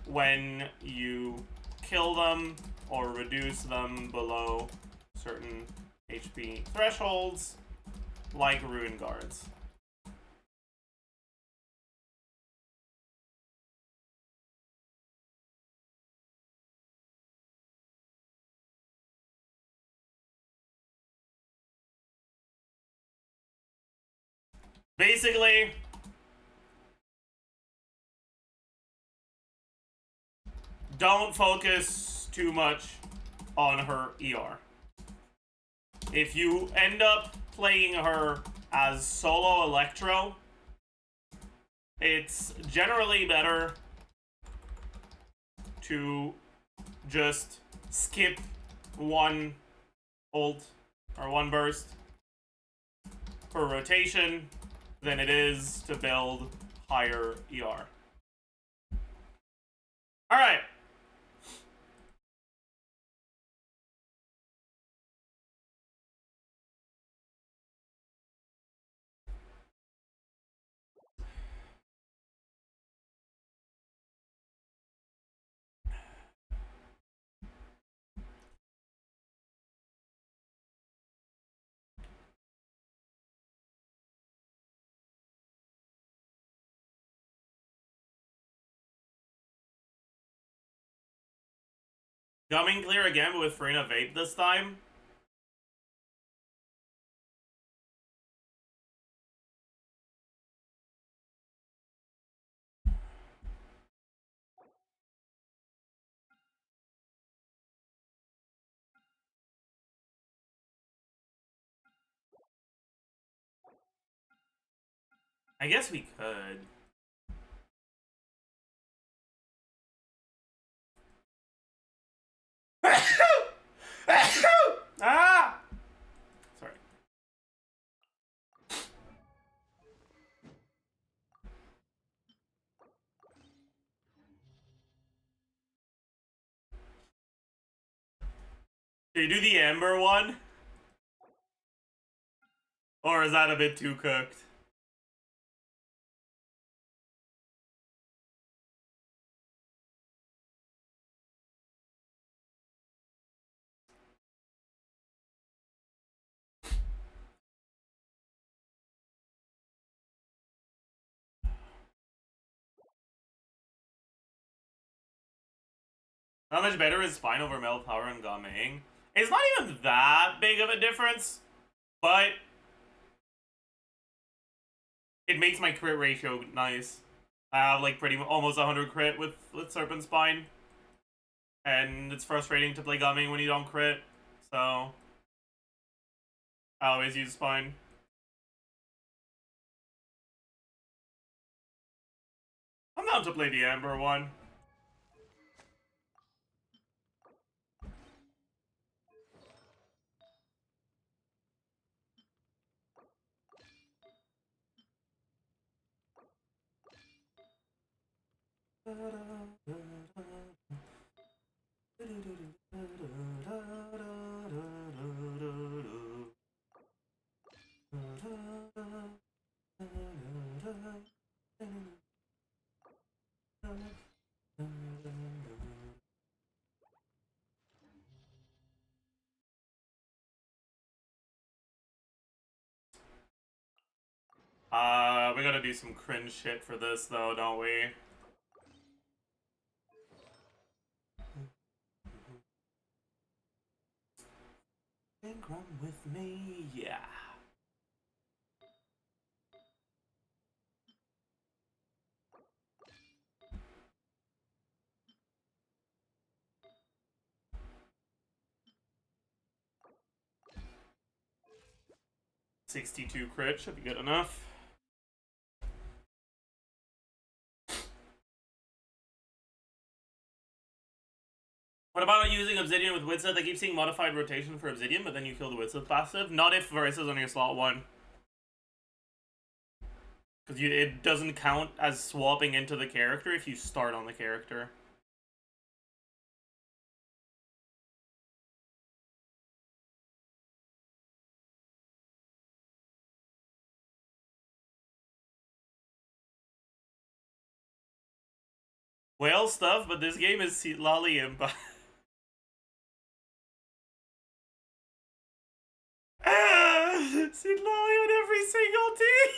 when you kill them or reduce them below certain HP thresholds, like Ruin Guards. Basically, don't focus too much on her ER. If you end up playing her as solo Electro, it's generally better to just skip one ult or one burst per rotation than it is to build higher ER. Alright. Gumming clear again, but with Farina Vape this time. I guess we could. Ah! Sorry. Should you do the Amber one? Or is that a bit too cooked? How much better is Spine over Metal Power and Gaming? It's not even that big of a difference, but it makes my crit ratio nice. I have like almost 100 crit with Serpent Spine, and it's frustrating to play Gaming when you don't crit, so I always use Spine. I'm down to play the Amber one. We gotta do some cringe shit for this though, don't we? Run with me, yeah. $62 crit should be good enough. What about using Obsidian with Witsith? I keep seeing modified rotation for Obsidian, but then you kill the Witsith passive. Not if Varesa's on your slot 1. Because it doesn't count as swapping into the character if you start on the character. Whale stuff, but this game is Lolly Impa. Seed Lolly on every single team!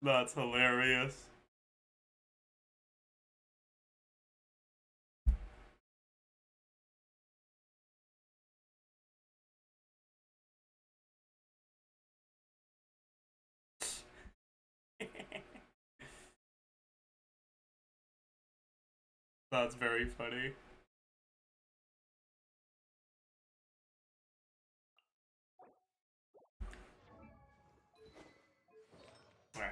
That's hilarious. That's very funny. Alright.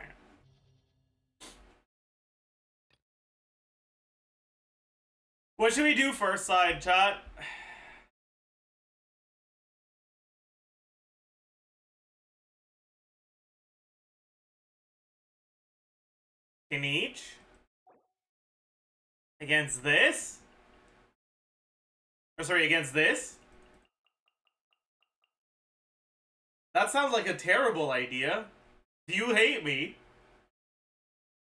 What should we do first side, chat? In each? Against this? Or sorry, against this? That sounds like a terrible idea. Do you hate me?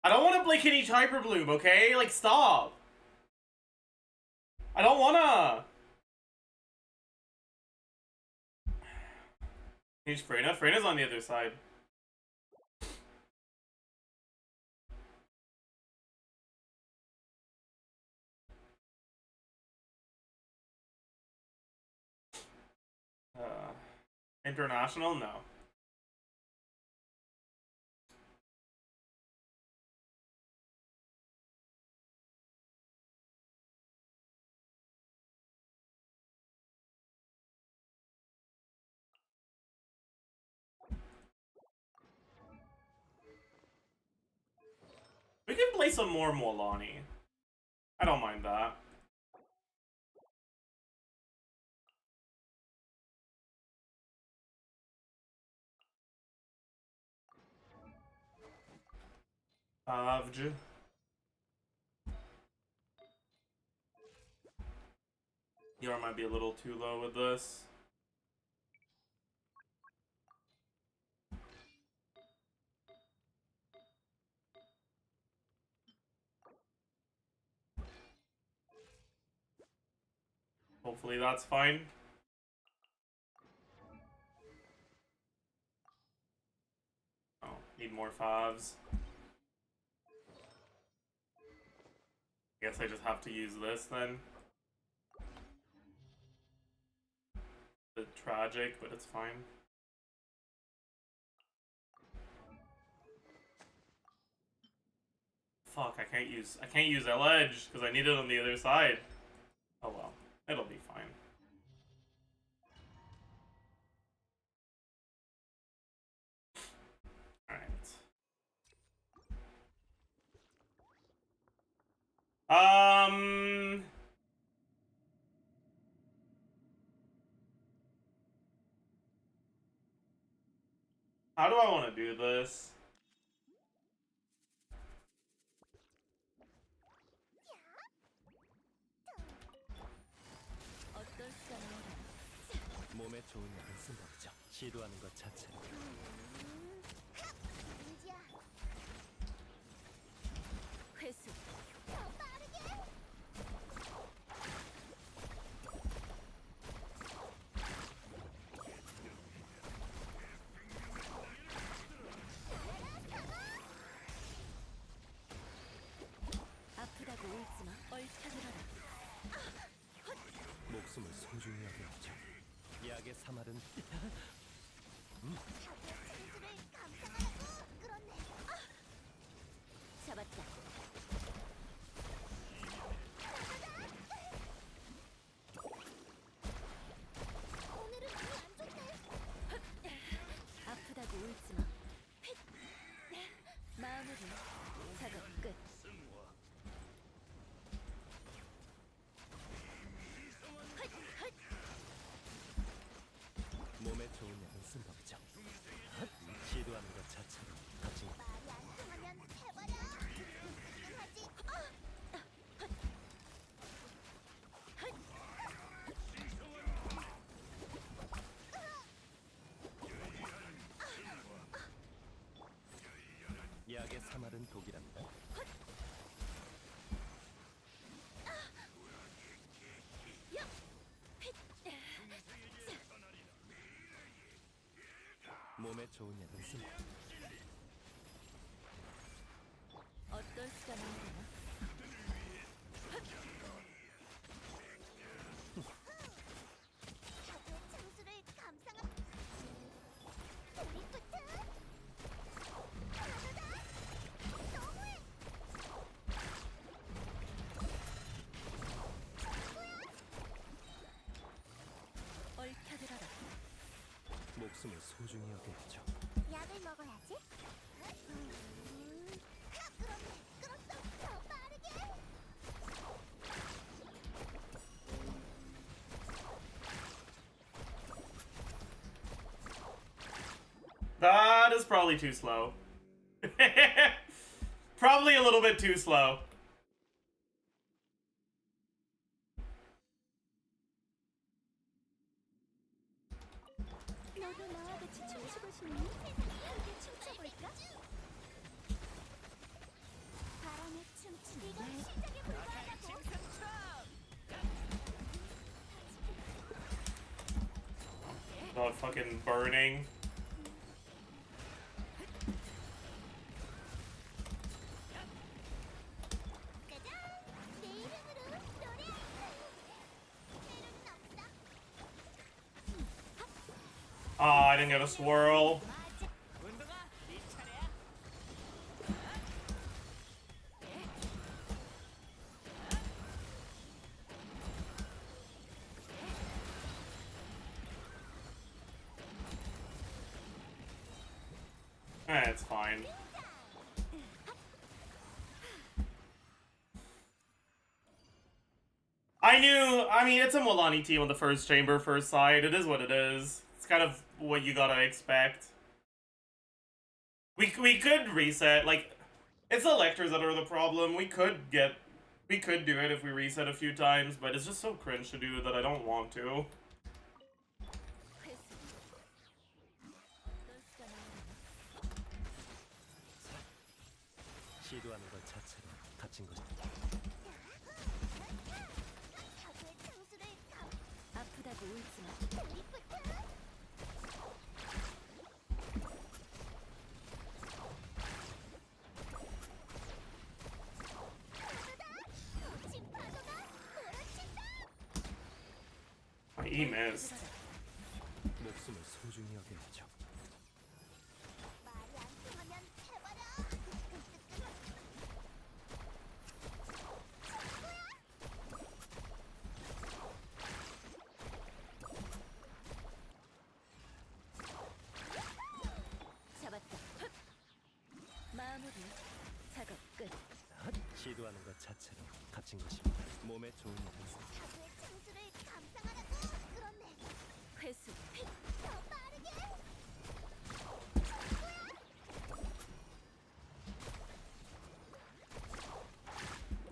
I don't want to play Kinich Hyperbloom, okay? Like, stop. I don't wanna. Kinich Freyna? Freyna's on the other side. International? No. We can play some more Molani. I don't mind that. Avj. ER might be a little too low with this. Hopefully that's fine. Oh, need more favs. Guess I just have to use this then. Bit tragic, but it's fine. Fuck, I can't use L-Edge because I need it on the other side. Oh well, it'll be fine. Alright. How do I want to do this? 몸에 좋은 약은 쓴 법이죠. 시도하는 것 자체. 은지야, 회수. 더 빠르게. 아프다고 울지마. 얽혀들어라. 목숨을 소중히 여겨야죠. 약의 사말은 진수를 감상하라고. 그렇네. 잡았다. 오늘은 몸이 안 좋네. 아프다고 울지마. 마무리. 작업 끝. 몸에 좋은 약은 쓴 법이죠. 시도하는 것 자체로 값진 말이 안 통하면 해버려. 지금 하지. 약의 사말은 독이랍니다. 몸에 좋은 약은 쓴 법. 어떤 수가 나오려나? 사고의 창수를 감상하. 드리프트. 너무해. 얽혀들어라. 목숨을 소중히 여겨야죠. 약을 먹어야지. 그렇네. 끌었어. 더 빠르게. That is probably too slow. Probably a little bit too slow. 너도 나와 같이 춤추고 싶니? 함께 춤춰볼까? 바람에 춤추는 이건 시작에 불과하다고. About fucking burning. 짜잔! 내 이름으로 노래할게. 때로는 없어. Ah, I didn't get a swirl. It's fine. I mean, it's a Milani team on the first chamber, first side. It is what it is. It's kind of what you gotta expect. We could reset, like, it's the Electors that are the problem. We could do it if we reset a few times, but it's just so cringe to do that I don't want to. 시도하는 것 자체로 갇힌 것이 적의 창수를 아프다고 울지 마. He missed. 목숨을 소중히 여겨야죠. 말이 안 통하면 해버려. 잡았다. 마무리. 작업 끝. 시도하는 것 자체로 갇힌 것입니다. 몸에 좋은 일은 적의 창수를 감상하라고. 그렇네. 회수. 더 빠르게.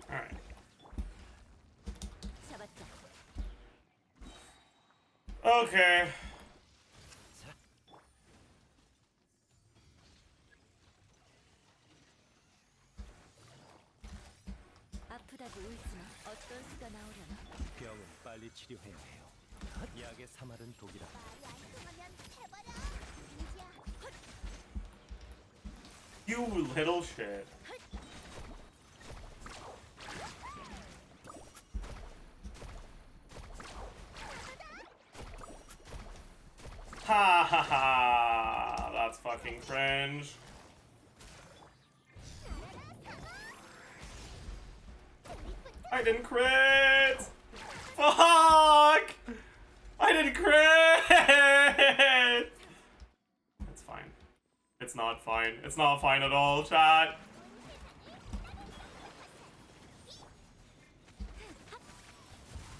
Alright. 잡았다. Okay. 아프다고 울지 마. 어떤 수가 나오려나. 병은 빨리 치료해야 해요. 약의 사말은 독이라. 말이 안 통하면 해버려. 민지야. You little shit. Ha ha ha! That's fucking cringe. I didn't crit! Fuck! I didn't crit! It's fine. It's not fine. It's not fine at all, chat.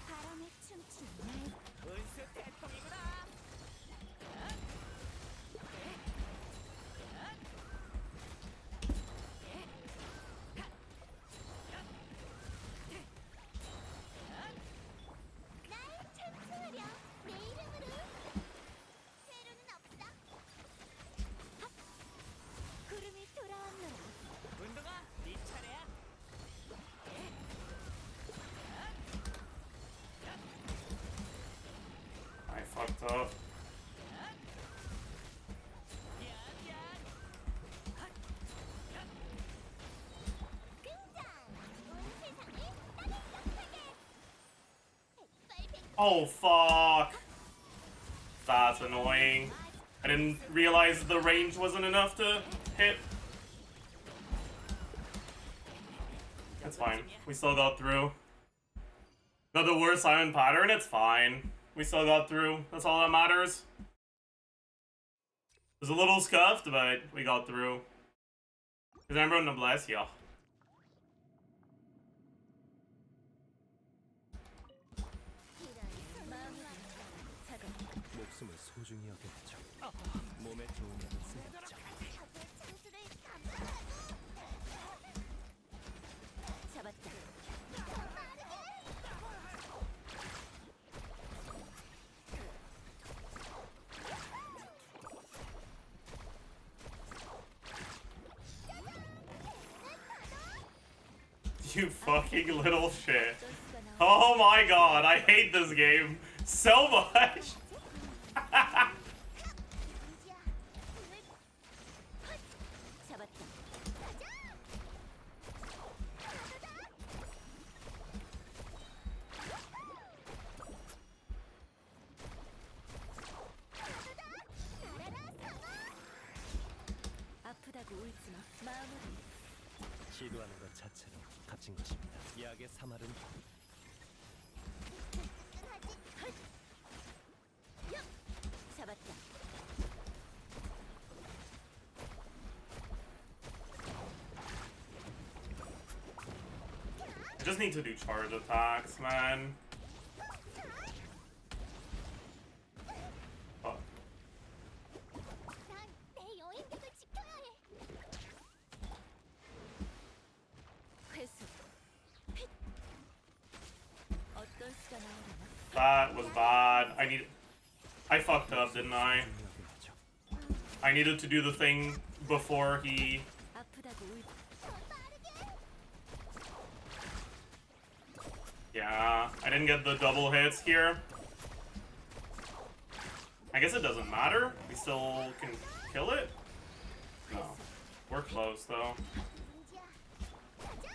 바람에 춤추는 날. 날 찬송하렴. 내 이름으로. 새로는 없어. 구름이 돌아왔노라. I fucked up. 등장. 온 세상을 따뜻하게. 백발백중. Oh fuck. That's annoying. I didn't realize the range wasn't enough to hit. That's fine. We still got through. Got the worst silent pattern, it's fine. We still got through. That's all that matters. It was a little scuffed, but we got through. Because everyone to bless you. 목숨을 소중히 여겨야죠. 몸에 좋은 일은 쓰겠죠. 적의 창수를 감상하라고. 잡았다. You fucking little shit. 어떤 수가 나오려나. Oh my god, I hate this game so much. 민지야. 힘을 잡았다. 시도하는 것 자체로 값진 것입니다. 약의 사말은 잡았다. I just need to do charge attacks, man. Fuck. 난내 여행객을 지켜야 해. 회수. 핏. 어떤 수가 나오려나? That was bad. I fucked up, didn't I? 중요하게 하죠. I needed to do the thing before he... 아프다고 울. Yeah, I didn't get the double hits here. I guess it doesn't matter. We still can kill it? No. We're close, though. 민지야, 가자.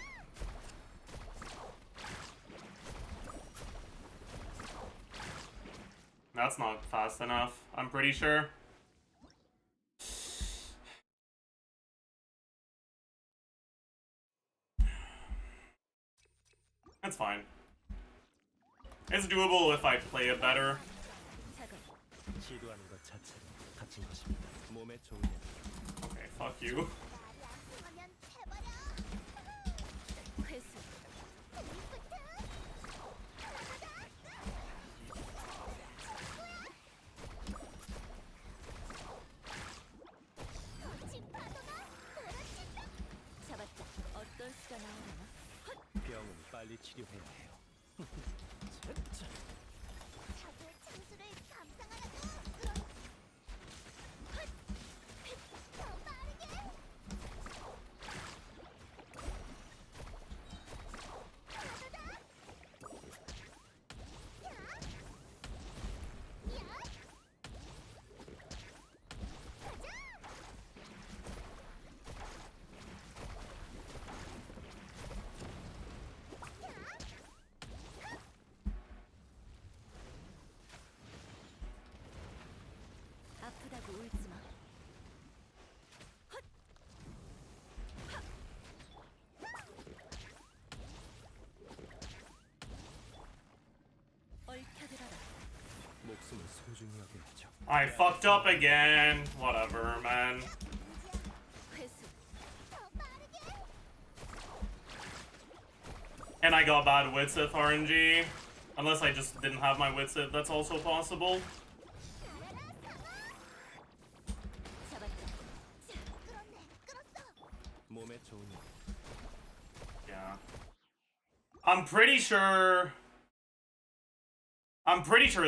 That's not fast enough, I'm pretty sure. It's fine. It's doable if I play it better. 차가. 시도하는 것 자체로 값진 것입니다. 몸에 좋은 약. Okay, fuck you. 말이 안 통하면 해버려. 회수. 거친 파도가 몰아친다. 잡았다. 어떤 수가 나오려나? 병은 빨리 치료해야 해요. 자고의 창수를 감상하라고. 그럼 더 빠르게. 아프다고 울지 마. 얽혀들어라. 목숨을 소중히 여겨야죠. I fucked up again. Whatever, man. 회수. 더 빠르게. And I got bad Witsith RNG. Unless I just didn't have my Witsith, that's also possible. 잡았다. 끌었네. 끌었어. 몸에 좋은 약. Yeah. I'm pretty sure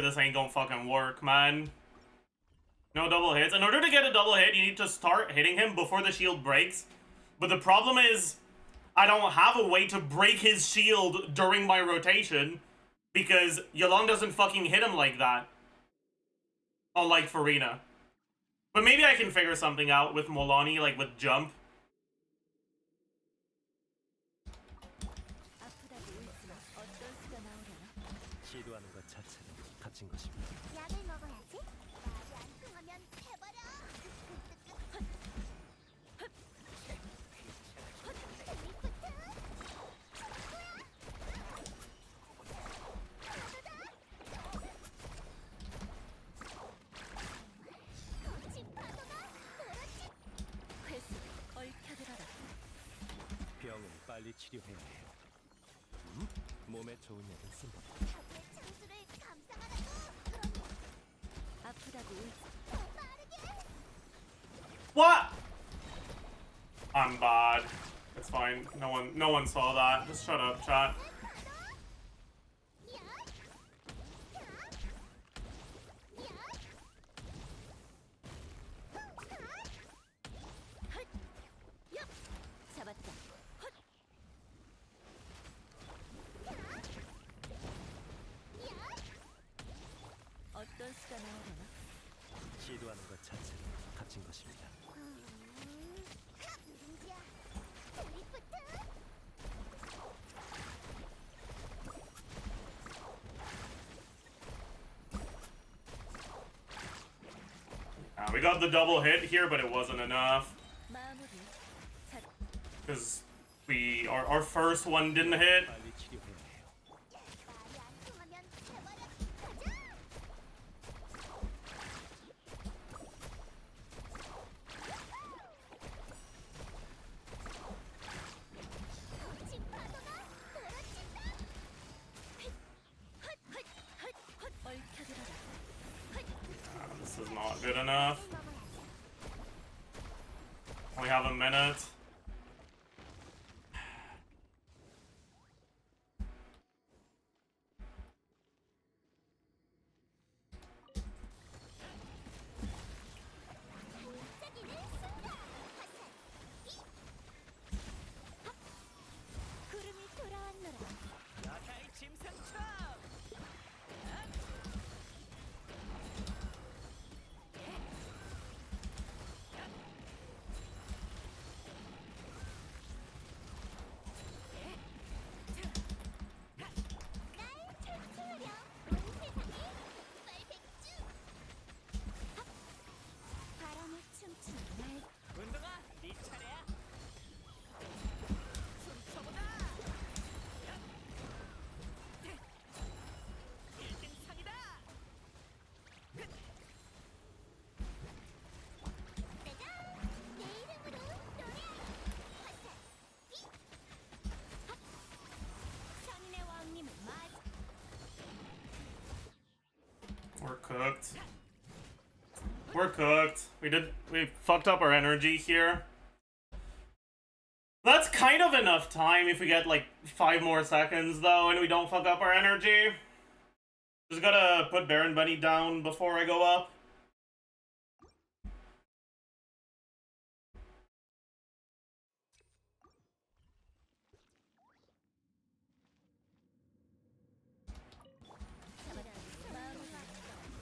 this ain't gonna fucking work, man. No double hits. In order to get a double hit, you need to start hitting him before the shield breaks. But the problem is, I don't have a way to break his shield during my rotation because Yolong doesn't fucking hit him like that. Unlike Farina. But maybe I can figure something out with Molani, like with jump. 아프다고 울지 마. 어떤 수가 나오려나? 시도하는 것 자체로 값진 것입니다. 약을 먹어야지. 말이 안 통하면 해버려. 거친 파도가 몰아친. 회수. 얽혀들어라. 병은 빨리 치료해야 해요. 몸에 좋은 약은 쓴다. 자고의 창수를 감상하라고. 그럼 아프다고 울지. 더 빠르게. What? I'm bad. It's fine. No one saw that. Just shut up, chat. 잡았다. 어떤 수가 나오려나? 시도하는 것 자체로 값진 것입니다. 민지야. 드리프트. We got the double hit here, but it wasn't enough. 마무리. 자, Because Our first one didn't hit. 빨리 치료해야 해요. 말이 안 통하면 해버려. 가자. 거친 파도가 몰아친다. 얽혀들어라. This is not good enough. We have a minute. 반짝이는 순간. 화살. 구름이 돌아왔노라. 나타의 짐승처럼. 날 찬송하렴. 온 세상에 빨백주. 바람에 춤추는 날. 운동아, 네 차례야. 춤춰보자. 1등상이다. 내가 내 이름으로 노래하리. 화살. 선인의 왕님을 맞이. We're cooked. We're cooked. We fucked up our energy here. That's kind of enough time if we get like 5 more seconds though and we don't fuck up our energy. Just gotta put Baron Bunny down before I go up.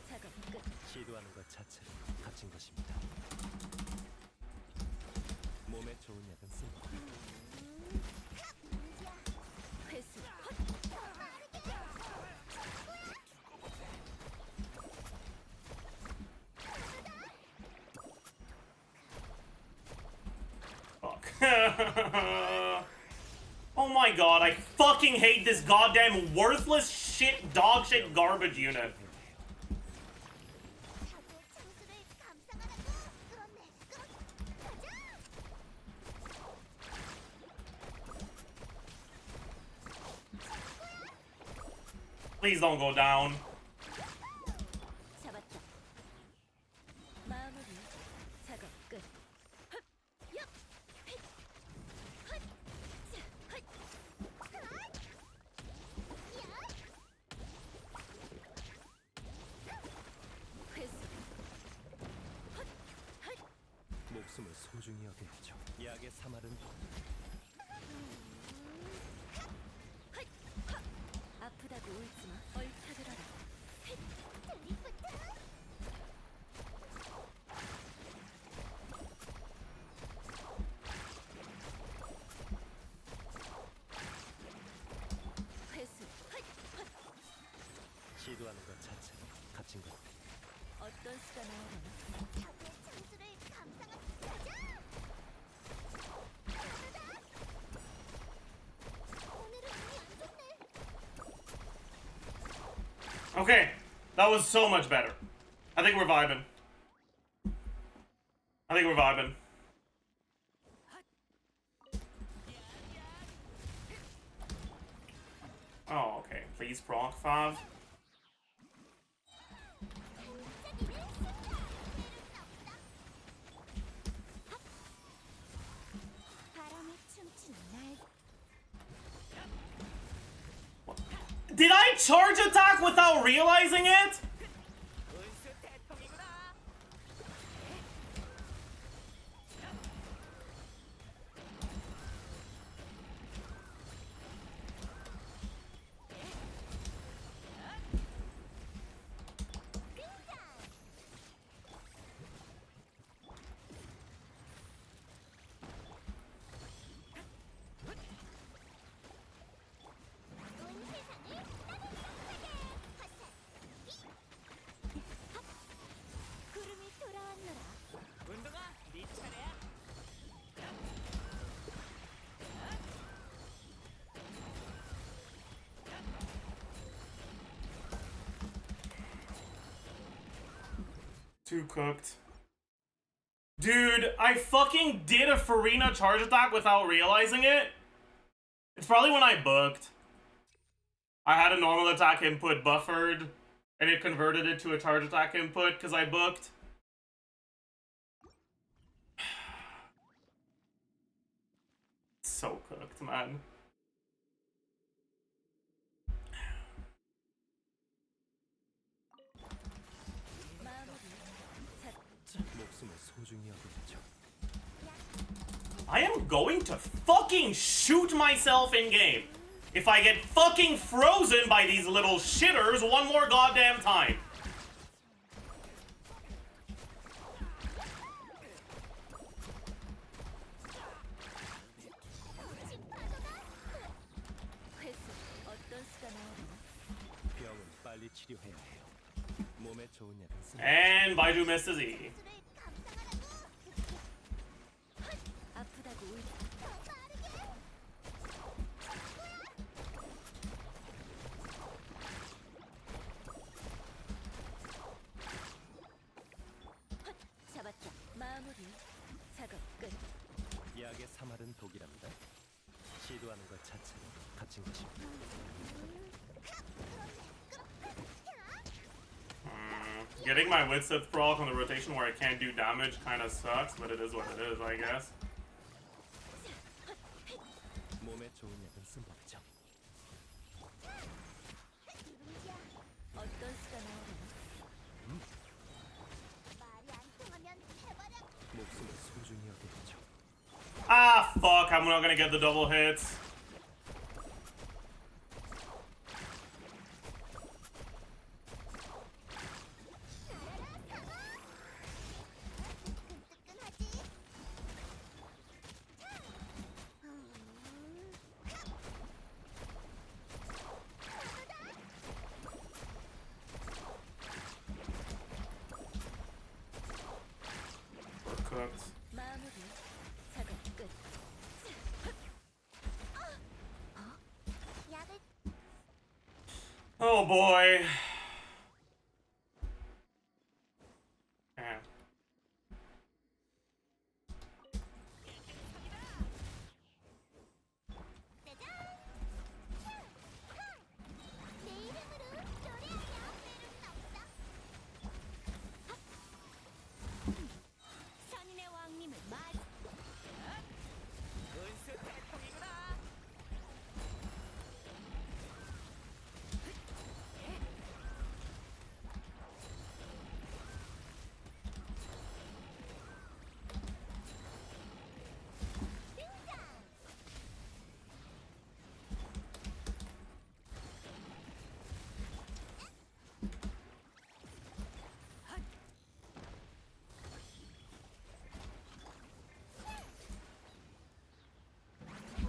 작업 끝. 시도하는 것 자체로 갇힌 것입니다. 몸에 좋은 약은 쓴다. 회수. Fuck. Oh my god, I fucking hate this goddamn worthless shit, dog shit garbage unit. 자구의 창수를 감상하라고. 그렇네. 가자. Please don't go down. 잡았다. 마무리. 작업 끝. 회수. 목숨을 소중히 여겨야죠. 약의 사말은 아프다고 울지 마. 얽혀들어라. 드리프트. 회수. 시도하는 것 자체로 갇힌 것. 어떤 수가 나오려나? 자구의 창수를 감상하라. 가자. 오늘은 운이 안 좋네. Okay, that was so much better. I think we're vibing. I think we're vibing. Oh, okay. Please proc 5. 반짝이는 순간. 때를 수 없다. 바람에 춤추는 날. Did I charge attack without realizing it? 은수 대통이구나. 온 세상을 따뜻하게. 화살. Too cooked. Dude, I fucking did a Farina charge attack without realizing it. It's probably when I booked. I had a normal attack input buffered, and it converted it to a charge attack input because I booked. So cooked, man. 목숨을 소중히 여기죠. I am going to fucking shoot myself in game if I get fucking frozen by these little shitters one more goddamn time. 회수 어떤 수가 나오려나? 병은 빨리 치료해야 해요. 몸에 좋은 약은 쓰. And Baiju missed his E. 아프다고 울지. 잡았다. 마무리. 작업 끝. 약의 사말은 독이랍니다. 시도하는 것 자체는 갇힌 것입니다. Getting my Witsith proc on the rotation where I can't do damage kind of sucks, but it is what it is, I guess. 몸에 좋은 약은 쓴 법이죠. 어떤 수가 나오려나? 말이 안 통하면 해버려. 목숨을 소중히 여기죠. Ah, fuck, I'm not gonna get the double hits. 뜨끈뜨끈하지? We're cooked. 마무리. 작업 끝. 약을 Oh boy. Man. 내 이름으로 노래하며 배를 없어. 선인의 왕님을 맞.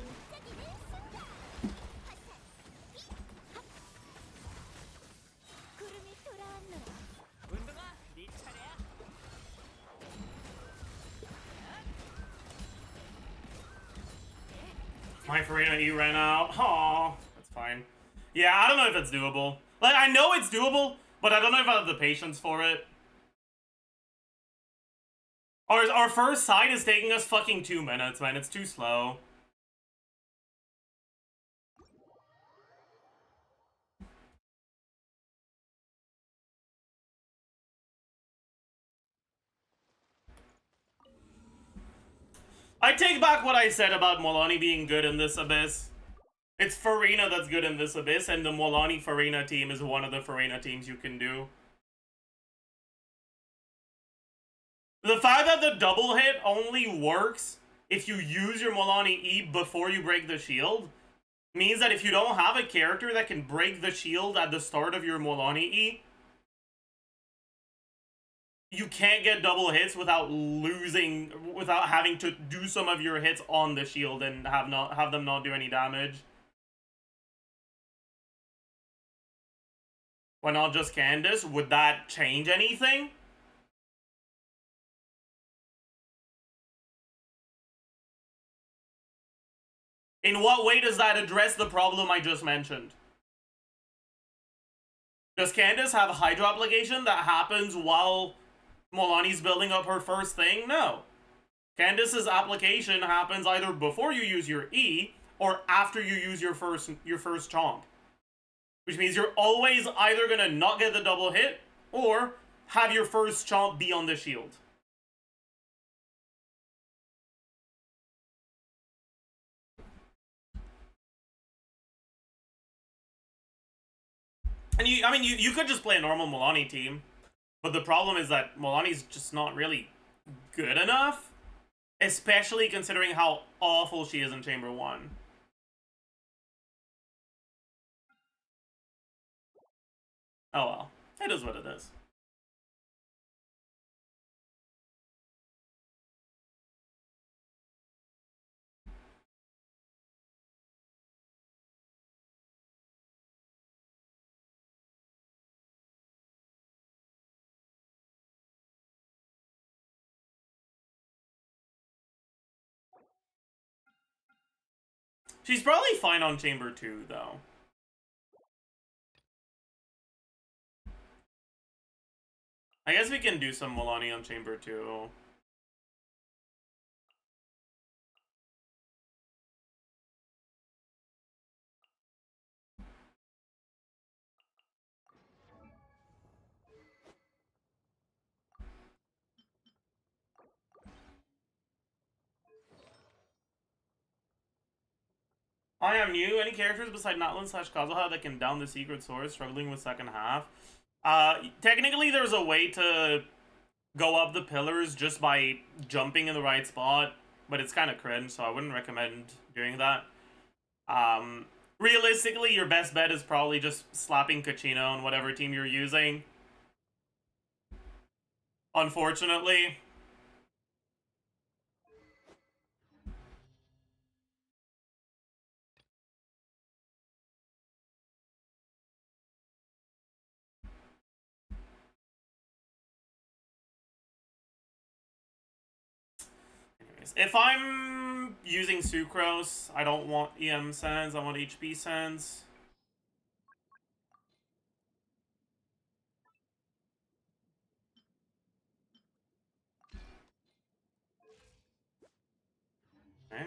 반짝이는 순간. 화살. 구름이 돌아왔노라. My Farina E ran out. Aw, that's fine. Yeah, I don't know if it's doable. Like, I know it's doable, but I don't know if I have the patience for it. Our first side is taking us fucking 2 minutes, man. It's too slow. I take back what I said about Molani being good in this Abyss. It's Farina that's good in this Abyss, and the Molani Farina team is one of the Farina teams you can do. The fact that the double hit only works if you use your Molani E before you break the shield means that if you don't have a character that can break the shield at the start of your Molani E, you can't get double hits without having to do some of your hits on the shield and have them not do any damage. Why not just Candace? Would that change anything? In what way does that address the problem I just mentioned? Does Candace have Hydro Obligation that happens while Milani's building up her first thing? No. Candace's application happens either before you use your E or after you use your first chomp. Which means you're always either gonna not get the double hit or have your first chomp be on the shield. And you could just play a normal Milani team, but the problem is that Milani's just not really good enough, especially considering how awful she is in Chamber 1. Oh well, it is what it is. She's probably fine on Chamber 2, though. I guess we can do some Milani on Chamber 2. I am new. Any characters beside Natlin/Kazuha that can down the secret source, struggling with second half? Technically there's a way to go up the pillars just by jumping in the right spot, but it's kind of cringe, so I wouldn't recommend doing that. Realistically, your best bet is probably just slapping Kachina on whatever team you're using. Unfortunately. If I'm using Sucrose, I don't want EM sense, I want HP sense. Okay.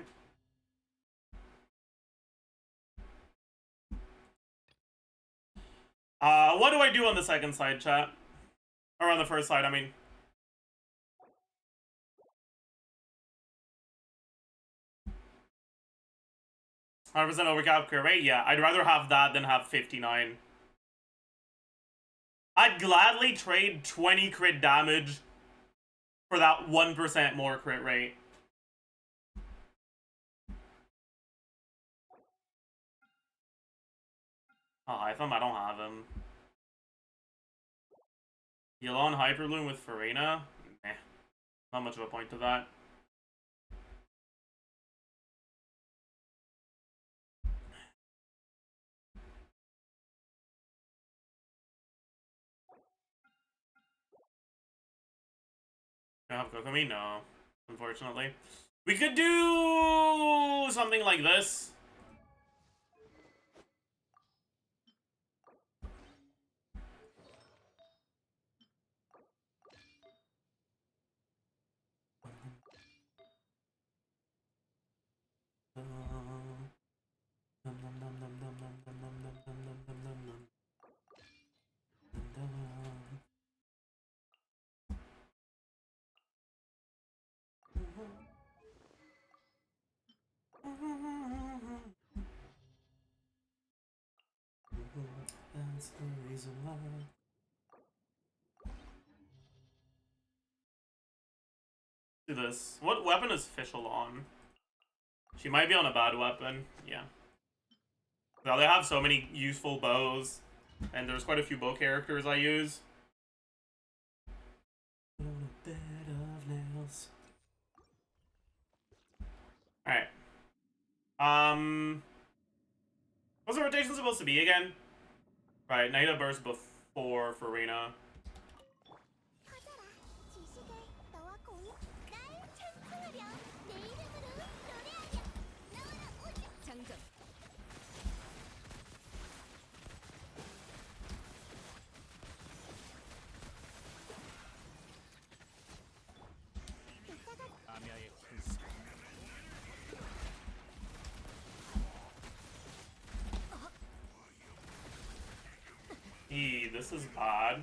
What do I do on the second side, chat? Or on the first side, I mean. 100% overcap crit rate? Yeah, I'd rather have that than have 59. I'd gladly trade 20 crit damage for that 1% more crit rate. Oh, I thought I don't have him. Yelon Hyperloom with Farina? Meh. Not much of a point to that. Can I have Kokomi? No, unfortunately. We could do something like this. That's the reason why. Do this. What weapon is Fischl on? She might be on a bad weapon. Yeah. Now they have so many useful bows, and there's quite a few bow characters I use. Alright. What's the rotation supposed to be again? Right, Naida burst before Farina. 커져라 지식을 너와 공유 날 찬송하렴 내 이름으로 노래하렴 나와라 오직 장전. This is bad.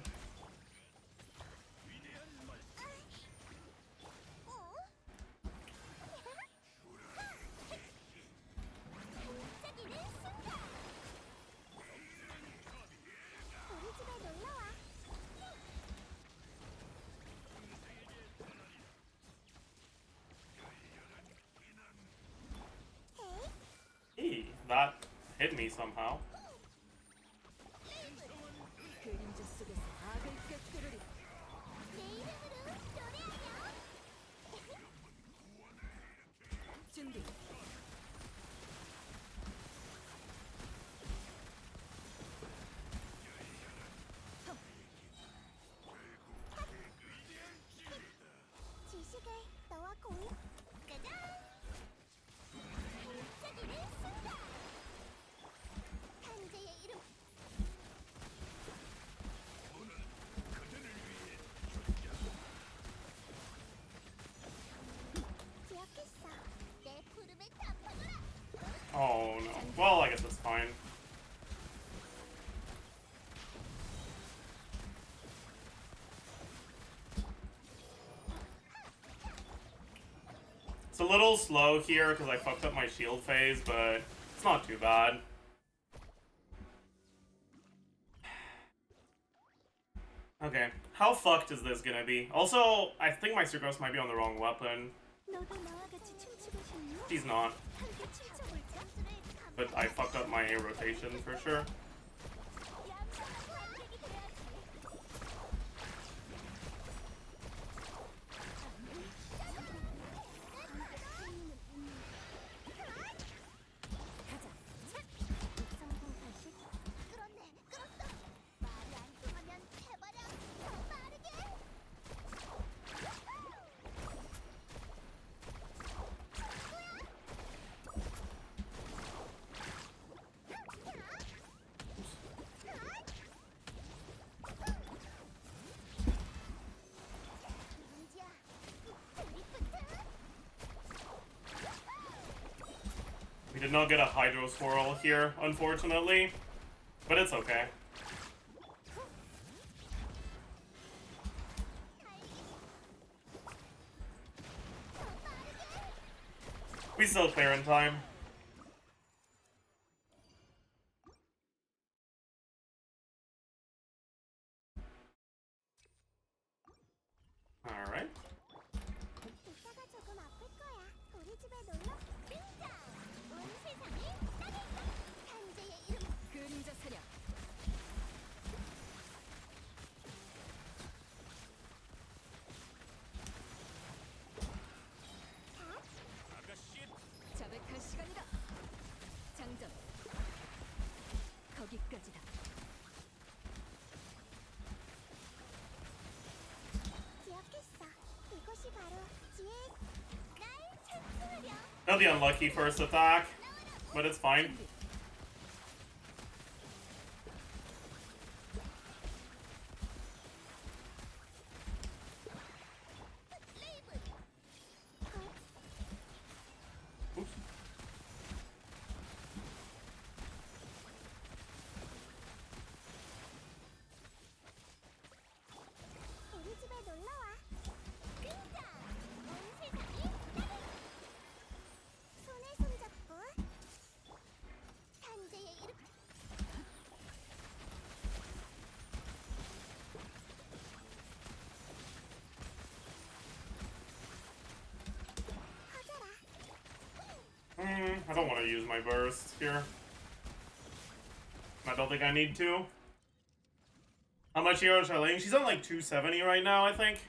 우리 집에 놀러 와. That hit me somehow. 그림자 속에서 악을 꿰뚫으리. 내 이름으로 노래하렴. 준비. 지식을 너와 공유. 짜잔. 반짝이는 순간. 탄재의 이름. 기억했어. 내 부름에 답하거라. Oh no. Well, I guess it's fine. It's a little slow here because I fucked up my shield phase, but it's not too bad. Okay, how fucked is this gonna be? Also, I think my Sucrose might be on the wrong weapon. 너도 나와 같이 춤추고 싶니? She's not, 함께 춤춰볼까? but I fucked up my rotation for sure. 얌전한 관객이 돼야지. 가자. 육성공 80. 끌었네, 끌었어. 말이 안 통하면 해버려. 더 빠르게. 문제야. 드리프트. We did not get a Hydro Swirl here, unfortunately, but it's okay. We still clear in time. Alright. 이따가 조금 아플 거야. 우리 집에 놀러. 등장. 온 세상이 따뜻해. 탄재의 이름. 그림자 사냥. 자백할 시간이다. 장전. 거기까지다. 기억했어. 이곳이 바로 지혜. 날 찬송하렴. Not the unlucky first attack, but it's fine. Oops. 우리 집에 놀러 와. 등장. 온 세상이 따뜻해. 손에 손잡고. 탄재의 이름. 커져라. I don't want to use my burst here. I don't think I need to. How much hero Charlene? She's on like 270 right now, I think.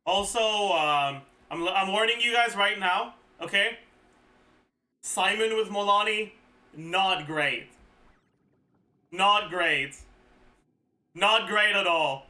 Also, I'm warning you guys right now, okay? Simon with Molani, not great. Not great. Not great at all.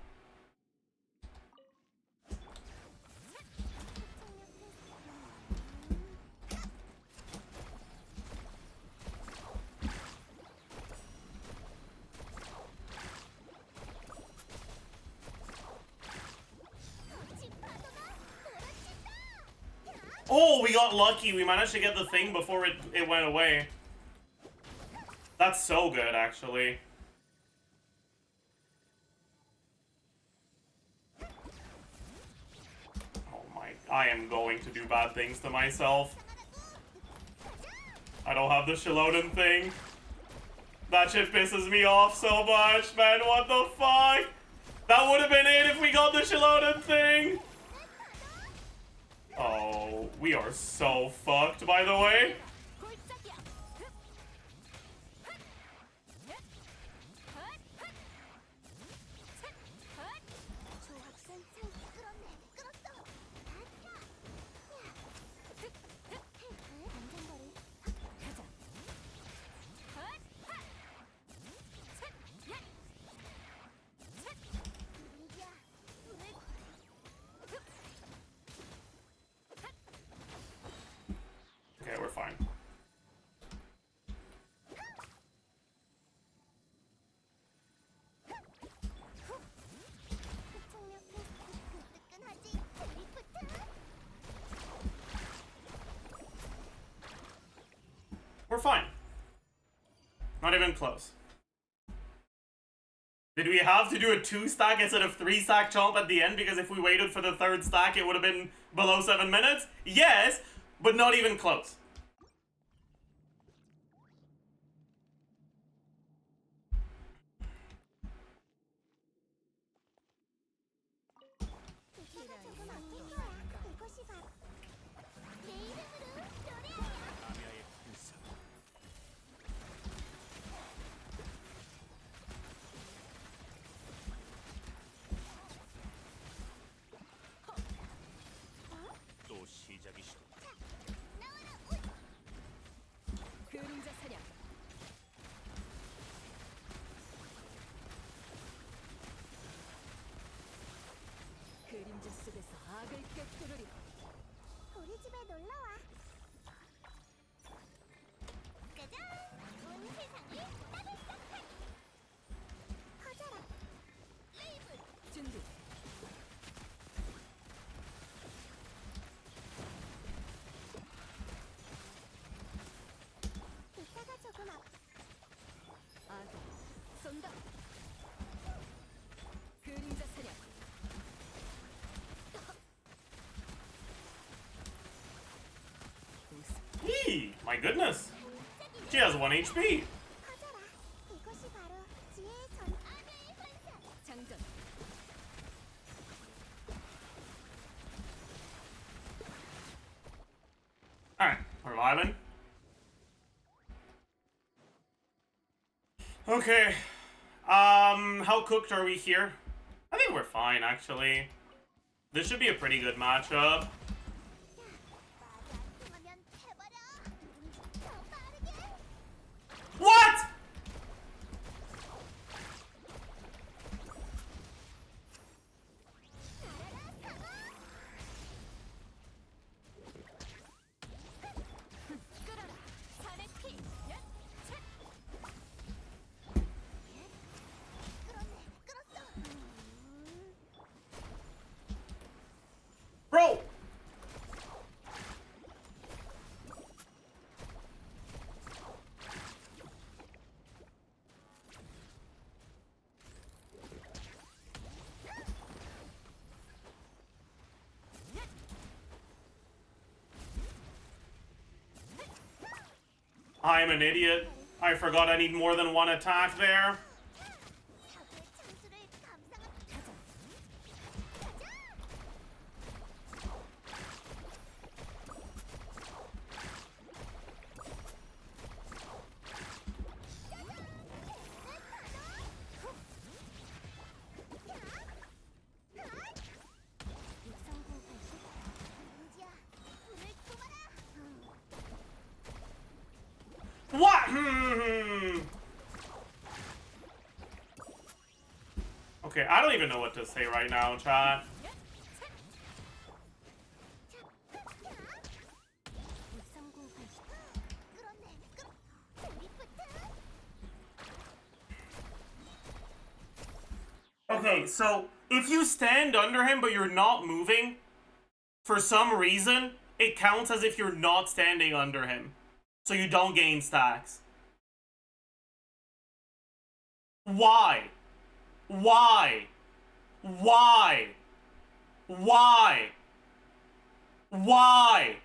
Oh, we got lucky. We managed to get the thing before it went away. That's so good, actually. Oh my, I am going to do bad things to myself. I don't have the Shiloden thing. That shit pisses me off so much, man. What the fuck? That would have been it if we got the Shiloden thing. Oh, we are so fucked, by the way. 골짜기야. 조학생 참 끌었네. 끌었어. 안전거리. 가자. 분위기야. 불을 Okay, we're fine. 흡착력 테스트 뜨끈하지. 리프트. We're fine. Not even close. Did we have to do a 2-stack instead of 3-stack chomp at the end? Because if we waited for the 3rd stack, it would have been below 7 minutes? Yes, but not even close. 이따가 조금 아낄 거야. 이것이 바로 내 이름으로 노래하야. 아미아의 군사. 또 시작이시군. 그림자 사냥. 그림자 속에서 악을 꿰뚫으리라. 우리 집에 놀러 와. 짜잔! 온 세상을 따뜻하게. 퍼져라. 레이븐 준비. 이따가 조금 악을 쏜다. 그림자 사냥. Eee, my goodness. She has 1 HP. 퍼져라. 이것이 바로 지혜의 전 아내의 환상. 장전. Alright, we're vibing. Okay. How cooked are we here? I think we're fine, actually. This should be a pretty good matchup. 말이 안 통하면 해버려. 더 빠르게. What? 끌어라. 산의 피. 야, 차. 끌었네. 끌었어. Bro! I'm an idiot. I forgot I need more than 1 attack there. 사고의 창수를 감상한 가자. 민지야, 불을 뿜어라. What? Okay, I don't even know what to say right now, chat. 끌었네. 리프트. Okay, so if you stand under him but you're not moving, for some reason, it counts as if you're not standing under him. So you don't gain stacks. Why? Why? Why? Why? Why?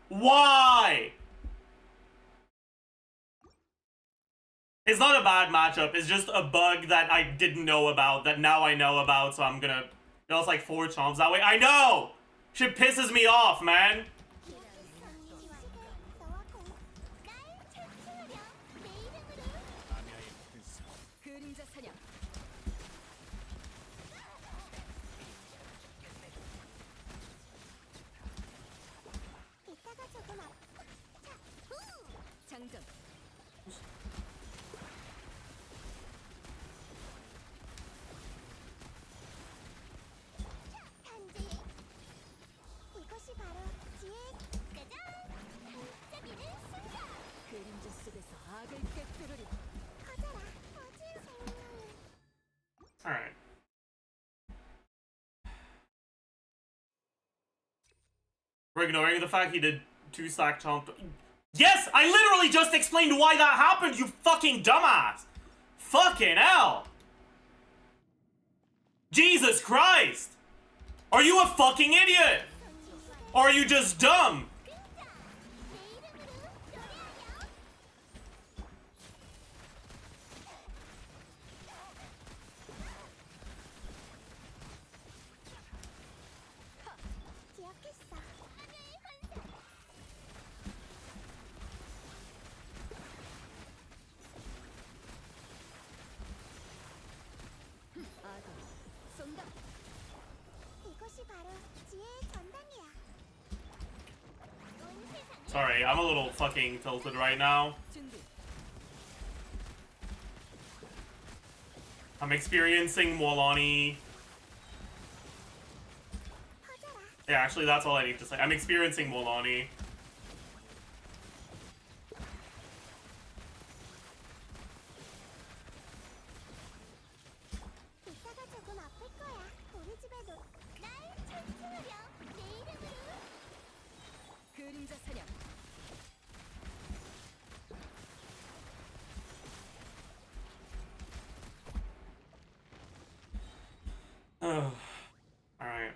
Why? It's not a bad matchup, it's just a bug that I didn't know about, that now I know about, so I'm gonna... That was like 4 chomps that way. I know! Shit pisses me off, man! 그림자 사냥. 이따가 조금 앞. 자, 후! 장전. 단지. 이것이 바로 지혜의 짜잔! 반짝이는 순간! 그림자 속에서 악을 꿰뚫으리. 커져라, 거진 생명이. Alright. We're ignoring the fact he did 2 stack chomp. Yes! I literally just explained why that happened, you fucking dumbass! Fucking hell! Jesus Christ! Are you a fucking idiot? Or are you just dumb? 내 이름으로 노래하렴! 기억했어. 하늘의 환상! 악을 쏜다. 이것이 바로 지혜의 전당이야. 온 세상을 Sorry, I'm a little fucking tilted right now. 준비. I'm experiencing Molani. 퍼져라. Yeah, actually, that's all I need to say. I'm experiencing Molani. 이따가 조금 아플 거야. 우리 집에 날 찬송하렴. 내 이름으로. 그림자 사냥. Alright.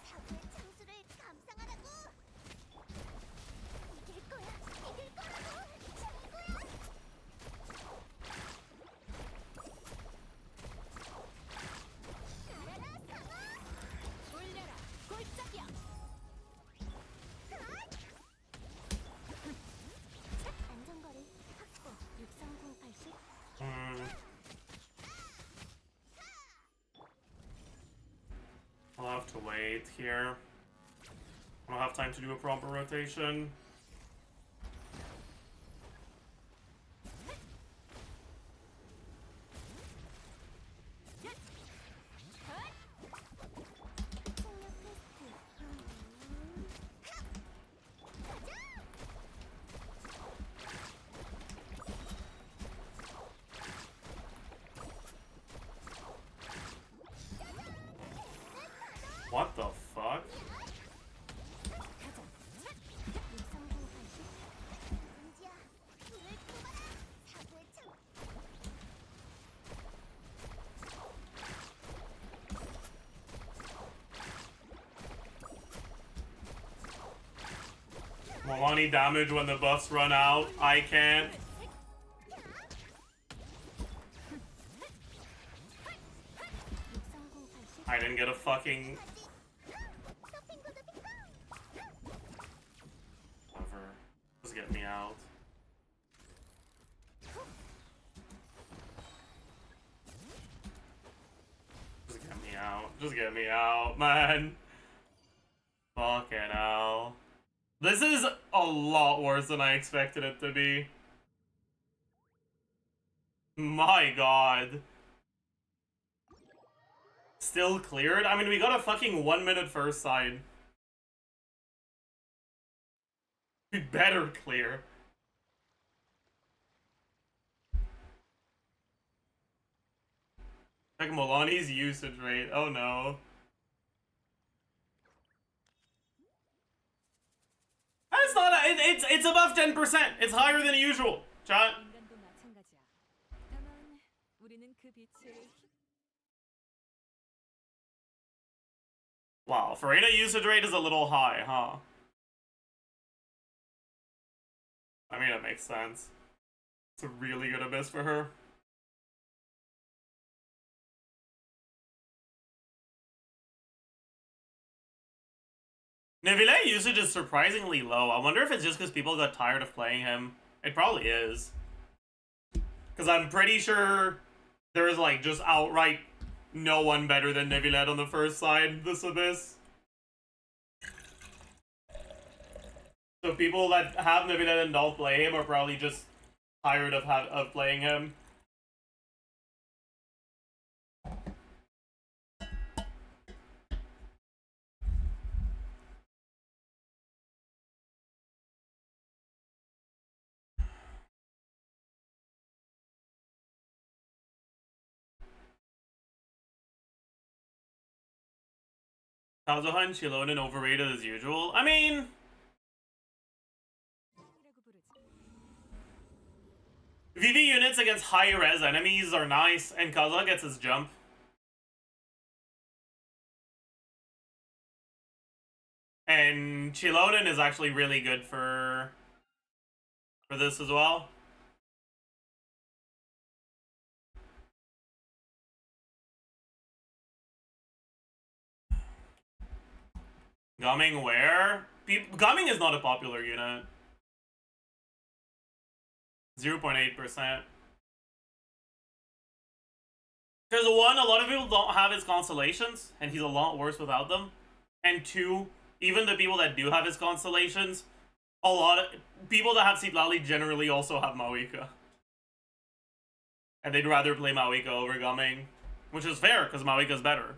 사고의 창수를 감상하라고. 이길 거야. 이길 거라고. 친구야. 날아라 상어. 올려라. 골짜기야. 안전거리 확보. 63080. I'll have to wait here. I don't have time to do a proper rotation. 생력 테스트. What the fuck? 63080. 은지야, 불을 뿜어라. 사고의 창. Molani damage when the buffs run out. I can't. I didn't get a fucking... 서핑구두 핑퐁. Whatever. Just get me out. Just get me out. Just get me out, man. Fucking hell. This is a lot worse than I expected it to be. My god. Still cleared? I mean, we got a fucking 1 minute first side. We better clear. Check Molani's usage rate. Oh no. That's not. It's above 10%. It's higher than usual. Chat. 인간도 마찬가지야. 다만 우리는 그 빛을 Wow, Farina usage rate is a little high, huh? I mean, it makes sense. It's a really good abyss for her. Neville usage is surprisingly low. I wonder if it's just because people got tired of playing him. It probably is. Because I'm pretty sure there's like just outright no one better than Nevilet on the first side, this abyss. So people that have Nevilet and don't play him are probably just tired of playing him. Kazuha and Shilonen overrated as usual. I mean, 이라고 부르지. VV units against high res enemies are nice, and Kazuha gets his jump. And Chilonen is actually really good for this as well. Gumming where? Gumming is not a popular unit. 0.8%. Because one, a lot of people don't have his constellations, and he's a lot worse without them. And two, even the people that do have his constellations, a lot of people that have Sitlali generally also have Mawika. And they'd rather play Mawika over Gumming. Which is fair, because Mawika's better.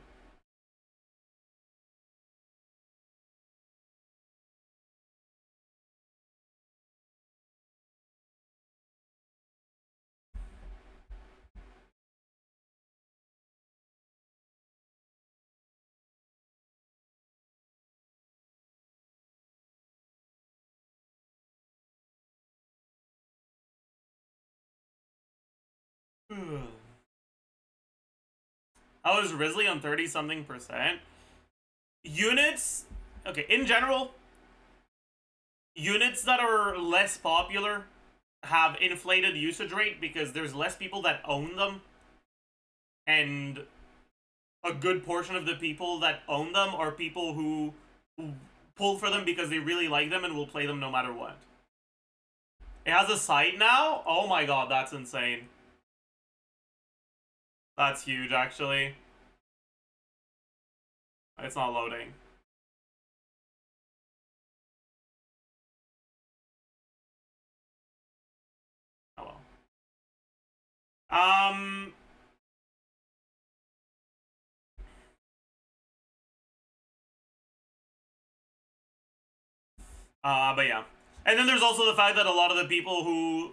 How is Risley on 30-something%? Units, okay, in general, units that are less popular have inflated usage rate because there's less people that own them. And a good portion of the people that own them are people who pull for them because they really like them and will play them no matter what. It has a site now? Oh my god, that's insane. That's huge, actually. It's not loading. Oh well. But yeah. And then there's also the fact that a lot of the people who,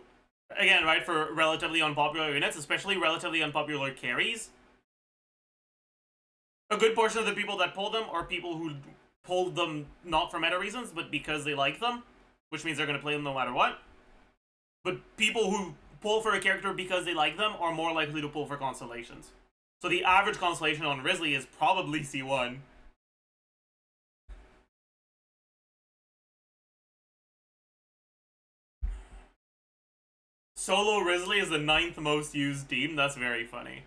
again, right, for relatively unpopular units, especially relatively unpopular carries, a good portion of the people that pull them are people who pulled them not for meta reasons, but because they like them, which means they're going to play them no matter what. But people who pull for a character because they like them are more likely to pull for constellations. So the average constellation on Risley is probably C1. Solo Risley is the 9th most used team. That's very funny.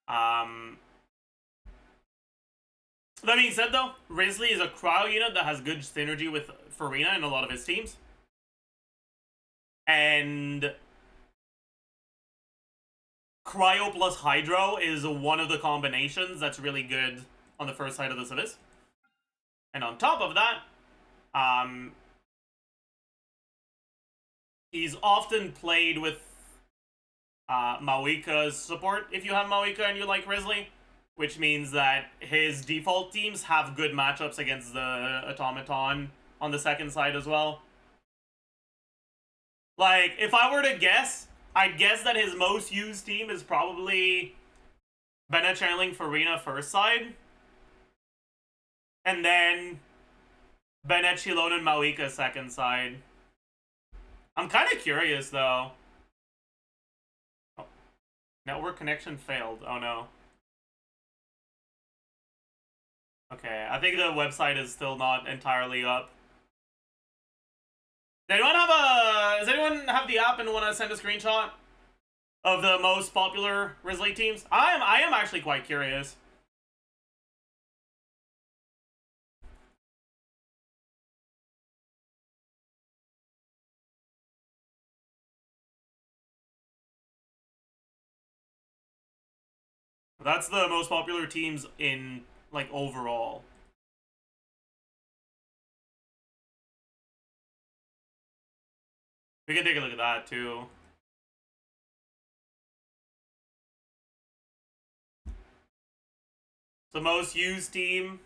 That being said, though, Risley is a cryo unit that has good synergy with Farina in a lot of his teams. And cryo plus hydro is one of the combinations that's really good on the first side of the Civis. And on top of that, he's often played with Mawika's support if you have Mawika and you like Risley, which means that his default teams have good matchups against the Automaton on the second side as well. Like, if I were to guess, I'd guess that his most used team is probably Bennett channeling Farina first side. And then Bennett, Shilon, and Mawika second side. I'm kind of curious though. Oh. Network connection failed. Oh no. Okay, I think the website is still not entirely up. Does anyone have the app and want to send a screenshot of the most popular Grizzly teams? I am actually quite curious. That's the most popular teams in, like, overall. We can take a look at that, too. The most used team.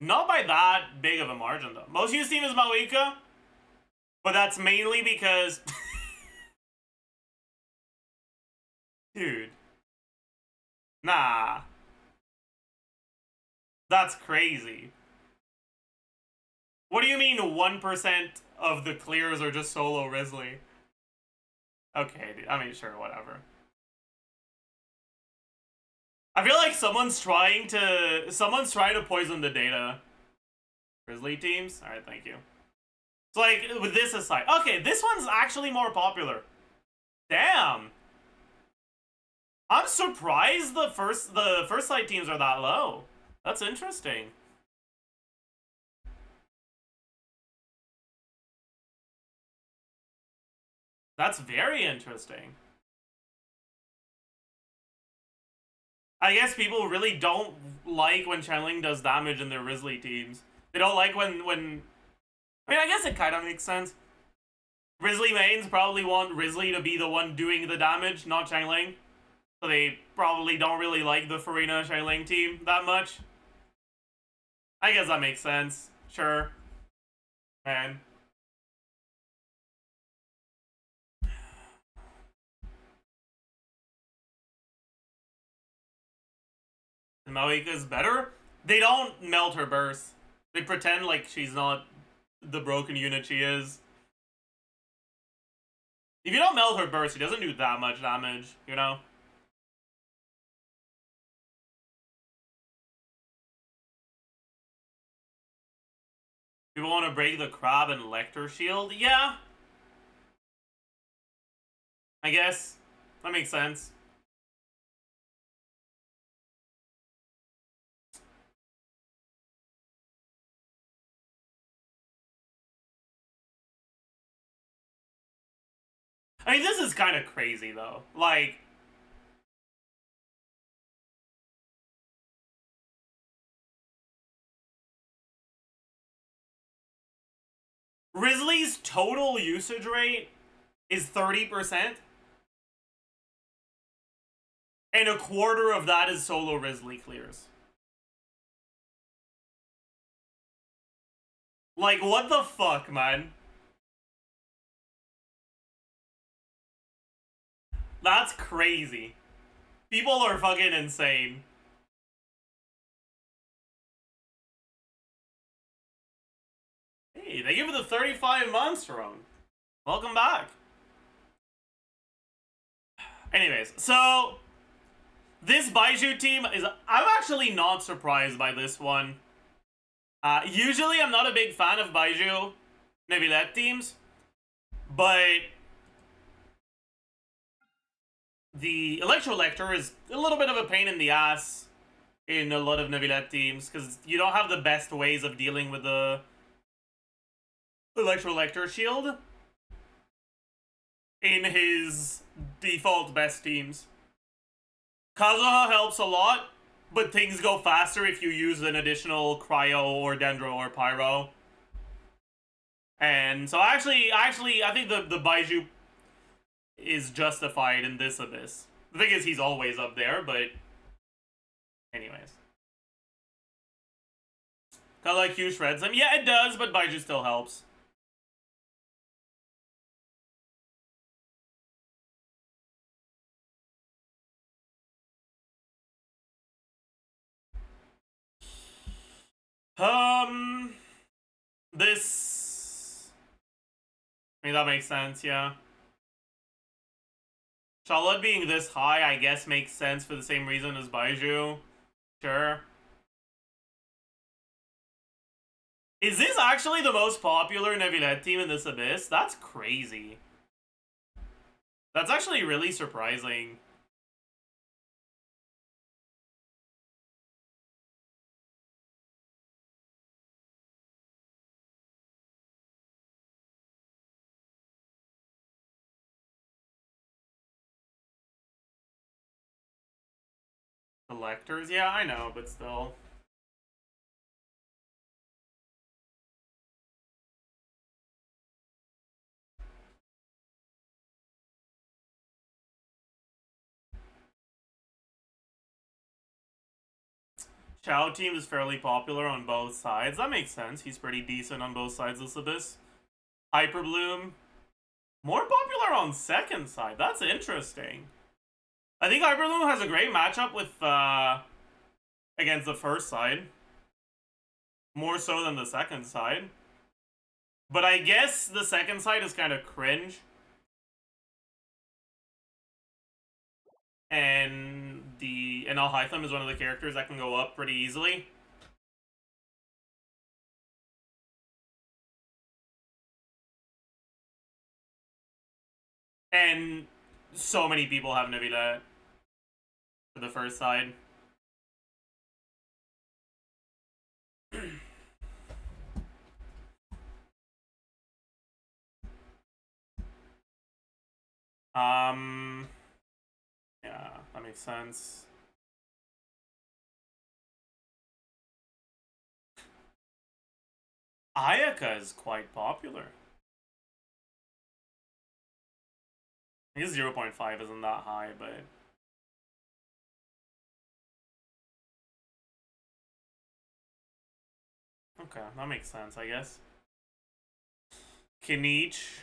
Not by that big of a margin, though. Most used team is Mawika, but that's mainly because... Dude. Nah. That's crazy. What do you mean 1% of the clears are just solo Risley? Okay, dude. I mean, sure, whatever. I feel like someone's trying to poison the data. Grizzly teams? Alright, thank you. So, like, with this aside. Okay, this one's actually more popular. Damn. I'm surprised the first side teams are that low. That's interesting. That's very interesting. I guess people really don't like when channeling does damage in their Risley teams. They don't like when... I mean, I guess it kind of makes sense. Risley mains probably want Risley to be the one doing the damage, not channeling. So they probably don't really like the Farina channeling team that much. I guess that makes sense. Sure. Man. Mawika's better? They don't melt her burst. They pretend like she's not the broken unit she is. If you don't melt her burst, she doesn't do that much damage, you know? People want to break the Crab and Lecter shield? Yeah. I guess. That makes sense. I mean, this is kind of crazy, though. Like... Risley's total usage rate is 30%. And a quarter of that is solo Risley clears. Like, what the fuck, man? That's crazy. People are fucking insane. Hey, they give it the 35 months run. Welcome back. Anyways, so this Baiju team is... I'm actually not surprised by this one. Usually I'm not a big fan of Baiju Neuvillette teams, but the Electrolector is a little bit of a pain in the ass in a lot of Neuvillette teams, because you don't have the best ways of dealing with the Electrolector shield in his default best teams. Kazuha helps a lot, but things go faster if you use an additional Cryo or Dendro or Pyro. And so actually, I think the Baiju is justified in this abyss. The thing is, he's always up there, but anyways. Color Q shreds him. Yeah, it does, but Baiju still helps. This... I mean, that makes sense, yeah. Charlotte being this high, I guess, makes sense for the same reason as Baiju. Sure. Is this actually the most popular Neuvillette team in this Abyss? That's crazy. That's actually really surprising. Electors? Yeah, I know, but still. Chao team is fairly popular on both sides. That makes sense. He's pretty decent on both sides of this Abyss. Hyperbloom, more popular on second side. That's interesting. I think Hyperbloom has a great matchup with against the first side. More so than the second side. But I guess the second side is kind of cringe. And Alhaitham is one of the characters that can go up pretty easily. And so many people have Neuvillette for the first side. Yeah, that makes sense. Ayaka is quite popular. I guess 0.5 isn't that high, but... Okay, that makes sense, I guess. Kinich.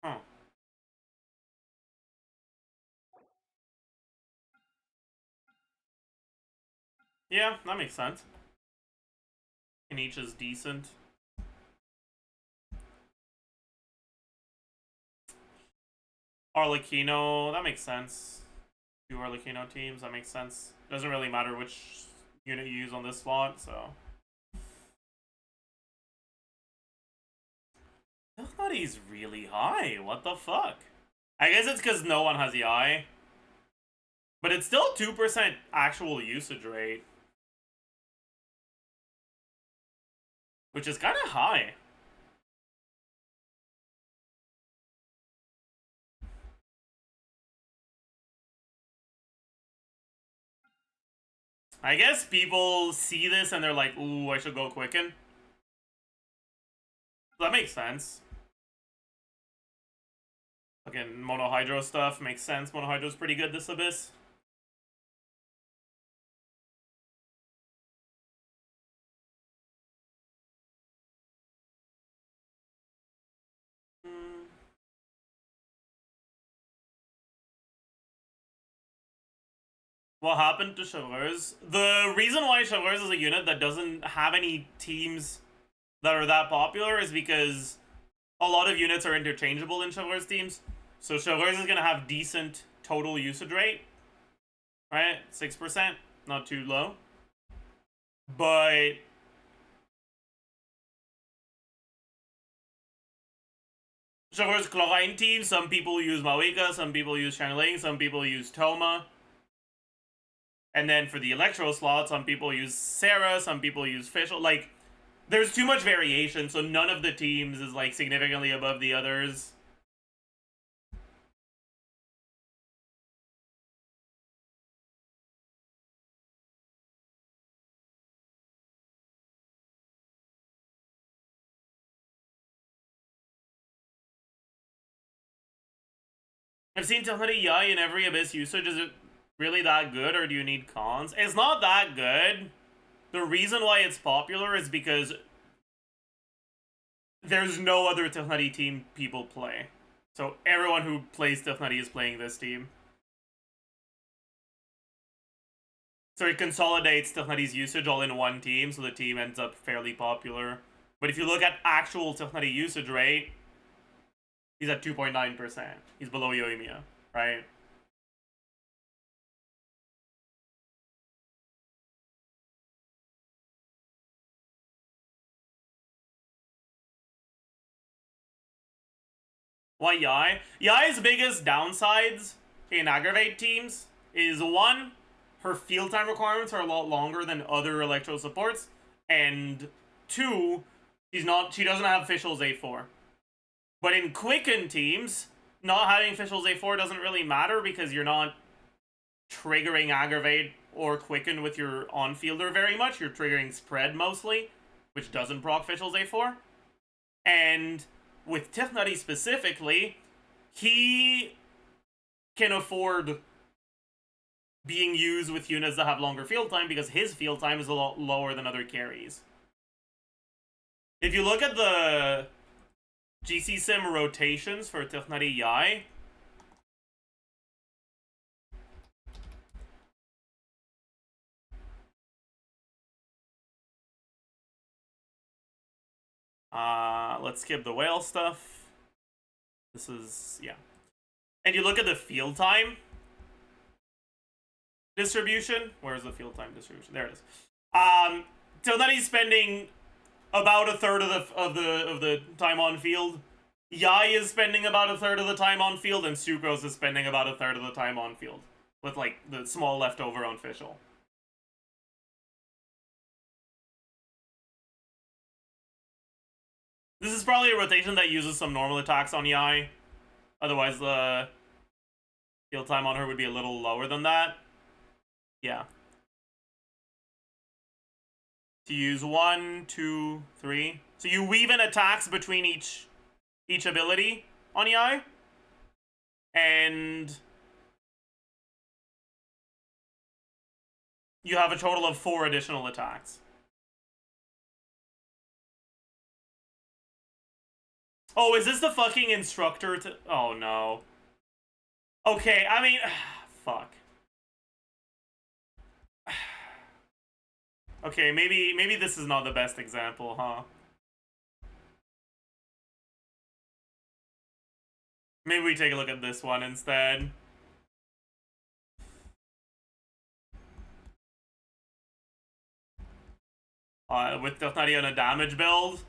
Huh. Yeah, that makes sense. Kinich is decent. Arlecchino, that makes sense. Two Arlecchino teams, that makes sense. Doesn't really matter which unit you use on this slot, so. He's really high. What the fuck? I guess it's because no one has the eye. But it's still 2% actual usage rate. Which is kind of high. I guess people see this and they're like, ooh, I should go quicken. That makes sense. Again, Monohydro stuff makes sense. Monohydro's pretty good this Abyss. What happened to Chevreuse? The reason why Chevreuse is a unit that doesn't have any teams that are that popular is because a lot of units are interchangeable in Chevreuse teams. So Chevreuse is going to have decent total usage rate. Right? 6%. Not too low. But Chevreuse Chlorine team, some people use Mawika, some people use Channeling, some people use Toma. And then for the Electro slot, some people use Sarah, some people use Fischl. Like, there's too much variation, so none of the teams is, like, significantly above the others. I've seen Tehari Yai in every Abyss usage. Is it really that good, or do you need cons? It's not that good. The reason why it's popular is because there's no other Tehari team people play. So everyone who plays Tehari is playing this team. So it consolidates Tirnadi's usage all in one team, so the team ends up fairly popular. But if you look at actual Tirnadi usage rate, he's at 2.9%. He's below Yoimiya, right? Why Yai? Yai's biggest downsides in aggravate teams is one, her field time requirements are a lot longer than other electro supports, and two, she doesn't have officials A4. But in quicken teams, not having officials A4 doesn't really matter because you're not triggering aggravate or quicken with your on-fielder very much. You're triggering spread mostly, which doesn't proc officials A4. And with Tirnadi specifically, he can afford being used with units that have longer field time because his field time is a lot lower than other carries. If you look at the GC Sim rotations for Tirnadi Yai, let's skip the whale stuff. This is, yeah. And you look at the field time distribution. Where's the field time distribution? There it is. Tirnadi's spending about a third of the time on field. Yai is spending about a third of the time on field, and Sucrose is spending about a third of the time on field, with like the small leftover on official. This is probably a rotation that uses some normal attacks on Yai. Otherwise, the field time on her would be a little lower than that. Yeah. To use 1, 2, 3. So you weave in attacks between each ability on Yai. And you have a total of 4 additional attacks. Oh, is this the fucking instructor to... Oh, no. Okay, I mean... Fuck. Okay, maybe this is not the best example, huh? Maybe we take a look at this one instead. With Tirnadi on a damage build.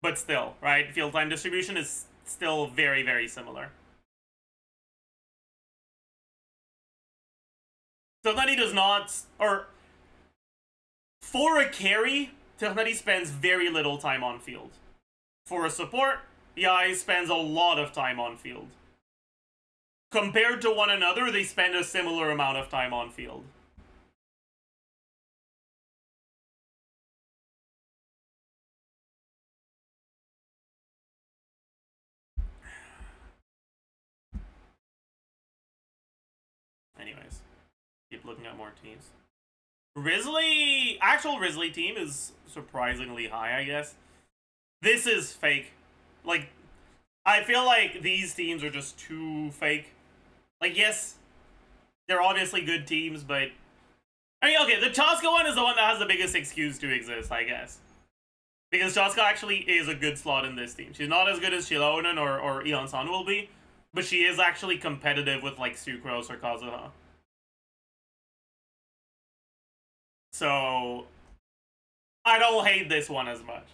But still, right? Field time distribution is still very, very similar. Tirnadi does not... Or... For a carry, Tirnadi spends very little time on field. For a support, Yai spends a lot of time on field. Compared to one another, they spend a similar amount of time on field. Anyways, keep looking at more teams. Actual Risley team is surprisingly high, I guess. This is fake. Like, I feel like these teams are just too fake. Like, yes, they're obviously good teams, but... I mean, okay, the Chaska one is the one that has the biggest excuse to exist, I guess. Because Chaska actually is a good slot in this team. She's not as good as Shilonen or Eon-san will be, but she is actually competitive with, like, Sucrose or Kazuha. So, I don't hate this one as much.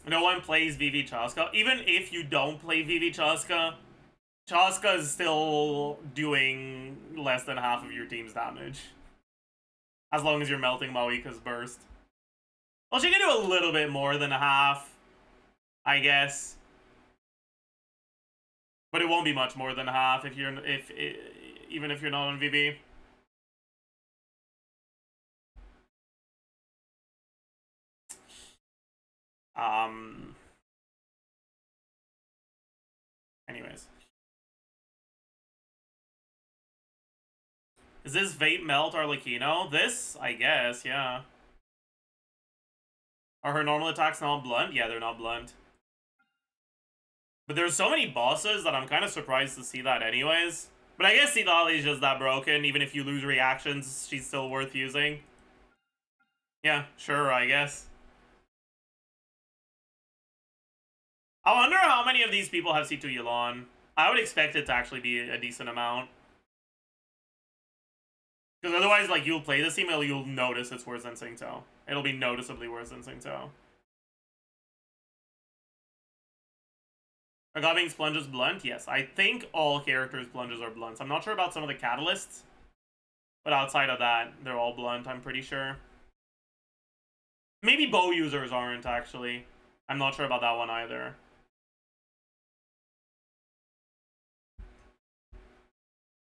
No one plays VV Chaska. Even if you don't play VV Chaska, Chaska is still doing less than half of your team's damage. As long as you're melting Mawika's burst. Well, she can do a little bit more than a half, I guess. But it won't be much more than a half if you're even if you're not on VV. Anyways. Is this Vape Melt Arlecchino? This? I guess, yeah. Are her normal attacks not blunt? Yeah, they're not blunt. But there's so many bosses that I'm kind of surprised to see that anyways. But I guess Seedlali's just that broken. Even if you lose reactions, she's still worth using. Yeah, sure, I guess. I wonder how many of these people have C2 Yulon. I would expect it to actually be a decent amount. Because otherwise, like, you'll play this team and you'll notice it's worse than Singto. It'll be noticeably worse than Singto. Agaving plunges blunt? Yes. I think all characters' plunges are blunts. I'm not sure about some of the catalysts. But outside of that, they're all blunt, I'm pretty sure. Maybe bow users aren't, actually. I'm not sure about that one either.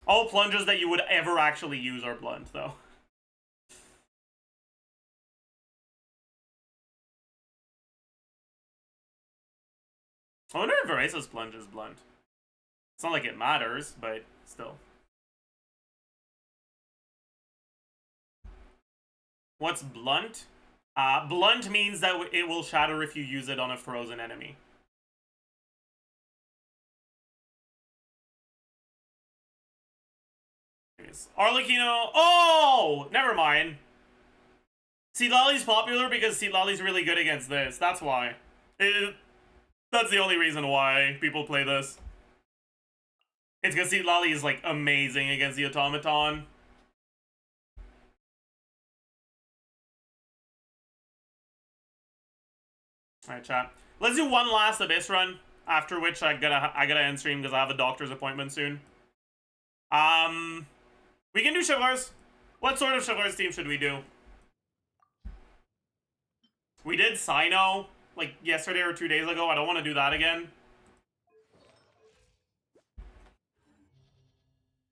All plunges that you would ever actually use are blunt, though. I wonder if VARESA's plunge is blunt. It's not like it matters, but still. What's blunt? Blunt means that it will shatter if you use it on a frozen enemy. Arlecchino. Oh! Never mind. Seedlali's popular because Seedlali's really good against this. That's why. That's the only reason why people play this. It's because Seedlali is, like, amazing against the automaton. Alright, chat. Let's do one last Abyss run, after which I gotta end stream because I have a doctor's appointment soon. We can do Chivalr's. What sort of Chivalr's team should we do? We did Sino, like, yesterday or 2 days ago. I don't want to do that again.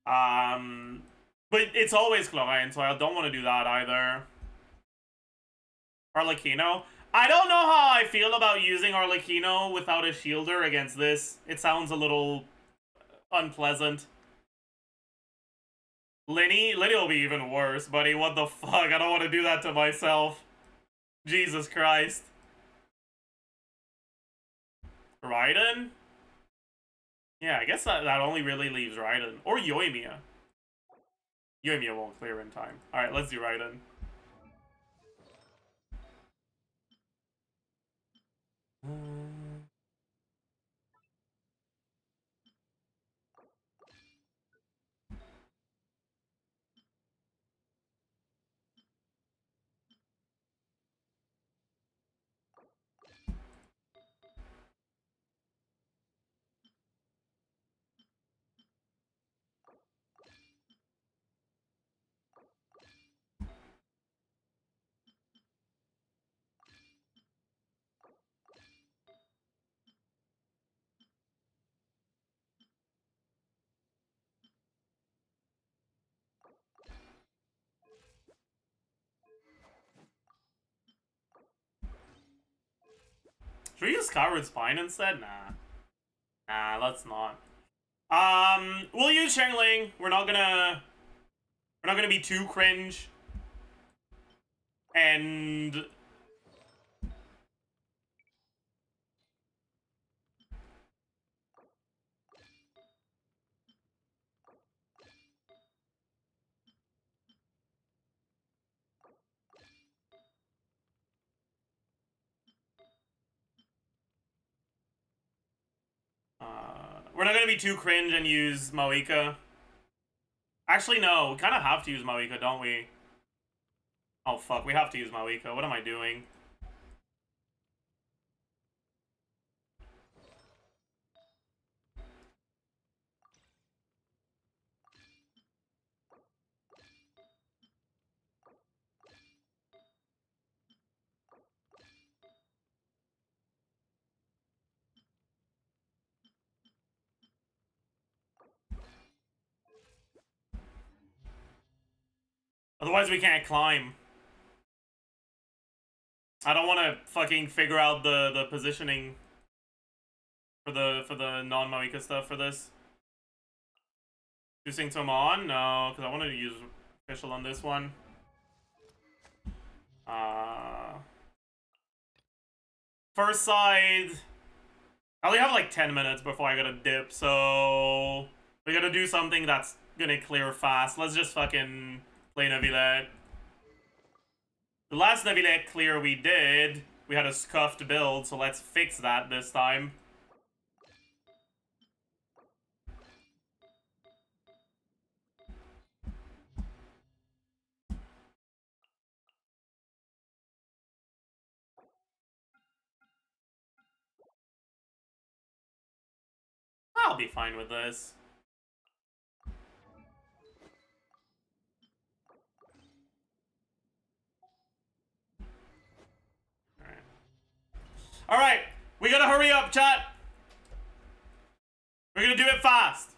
But it's always Chlorine, so I don't want to do that either. Arlecchino. I don't know how I feel about using Arlecchino without a shielder against this. It sounds a little unpleasant. Lenny will be even worse, buddy. What the fuck? I don't want to do that to myself. Jesus Christ. Raiden? Yeah, I guess that only really leaves Raiden. Or Yoimiya. Yoimiya won't clear in time. Alright, let's do Raiden. Should we use Skyward Spine instead? Nah. Nah, let's not. We'll use Shangling. We're not gonna be too cringe. And we're not gonna be too cringe and use Moika. Actually, no. We kind of have to use Moika, don't we? Oh, fuck. We have to use Moika. What am I doing? Otherwise, we can't climb. I don't want to fucking figure out the positioning for the non-Moika stuff for this. Do Synctum on? No, because I wanted to use official on this one. First side. I only have like 10 minutes before I gotta dip, so we gotta do something that's gonna clear fast. Let's just fucking play Neuvillette. The last Neuvillette clear we did, we had a scuffed build, so let's fix that this time. I'll be fine with this. Alright, we gotta hurry up, chat. We're gonna do it fast.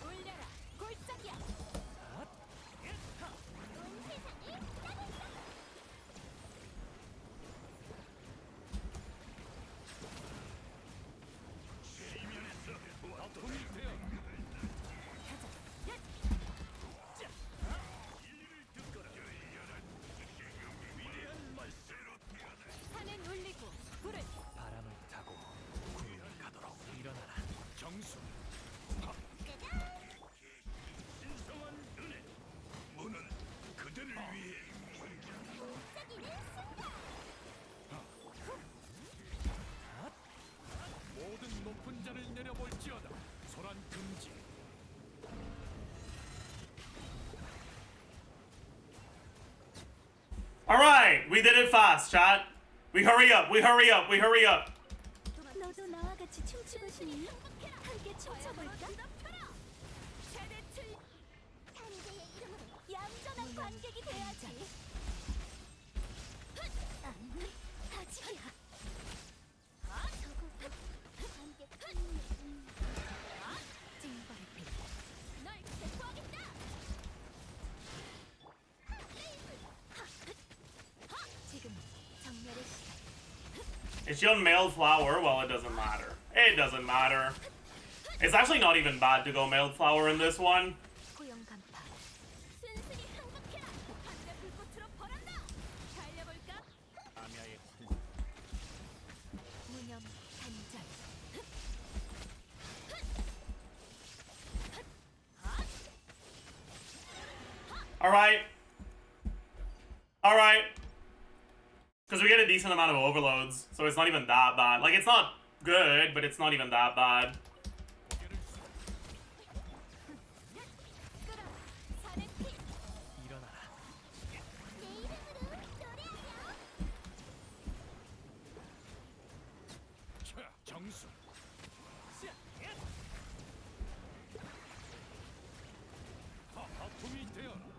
올려라 골짜기야. 산은 울리고 불은 바람을 타고 구름이 가도록 일어나라. 정수. 모든 높은 자를 내려볼지어다. 소란 금지. Alright, we did it fast, chat. We hurry up, we hurry up, we hurry up. 너도 나와 같이 춤추고 싶니? 함께 춤춰볼까? 최대 출 탄재의 이름으로 얌전한 관객이 돼야지. 하지야. 함께 징벌의 빛. 널 체포하겠다. 지금 정멸의 시간. Is she on mailed flower? Well, it doesn't matter. It doesn't matter. It's actually not even bad to go mailed flower in this one. 고용 간파. 순순히 항복해라. 하늘의 불꽃으로 벌한다. 달려볼까? 아미아의 무념 단절. Alright. Alright. Because we get a decent amount of overloads, so it's not even that bad. Like, it's not good, but it's not even that bad. 끌어. 산의 피. 일어나라. 내 이름으로 노래하렴. 정수. 아픔이 되어라.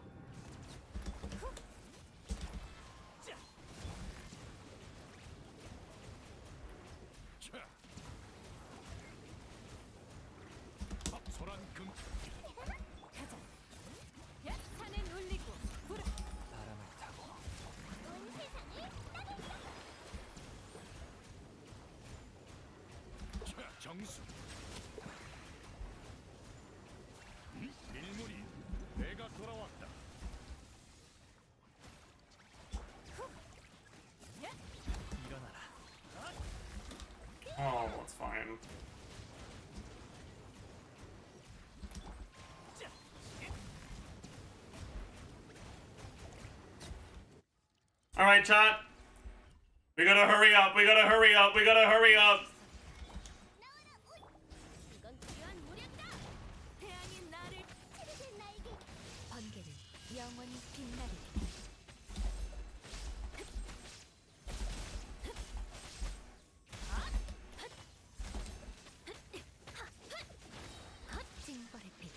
소란 금. 가자. 야, 산은 울리고 불은 바람을 타고 온 세상을 정수. 밀물이 내가 돌아왔다. 일어나라. Oh, that's fine. Alright, chat. We gotta hurry up, we gotta hurry up, we gotta hurry up. 이건 귀한 무력다. 태양이 나를 찌르는 날개. 번개는 영원히 빛나리. 징벌의 빛.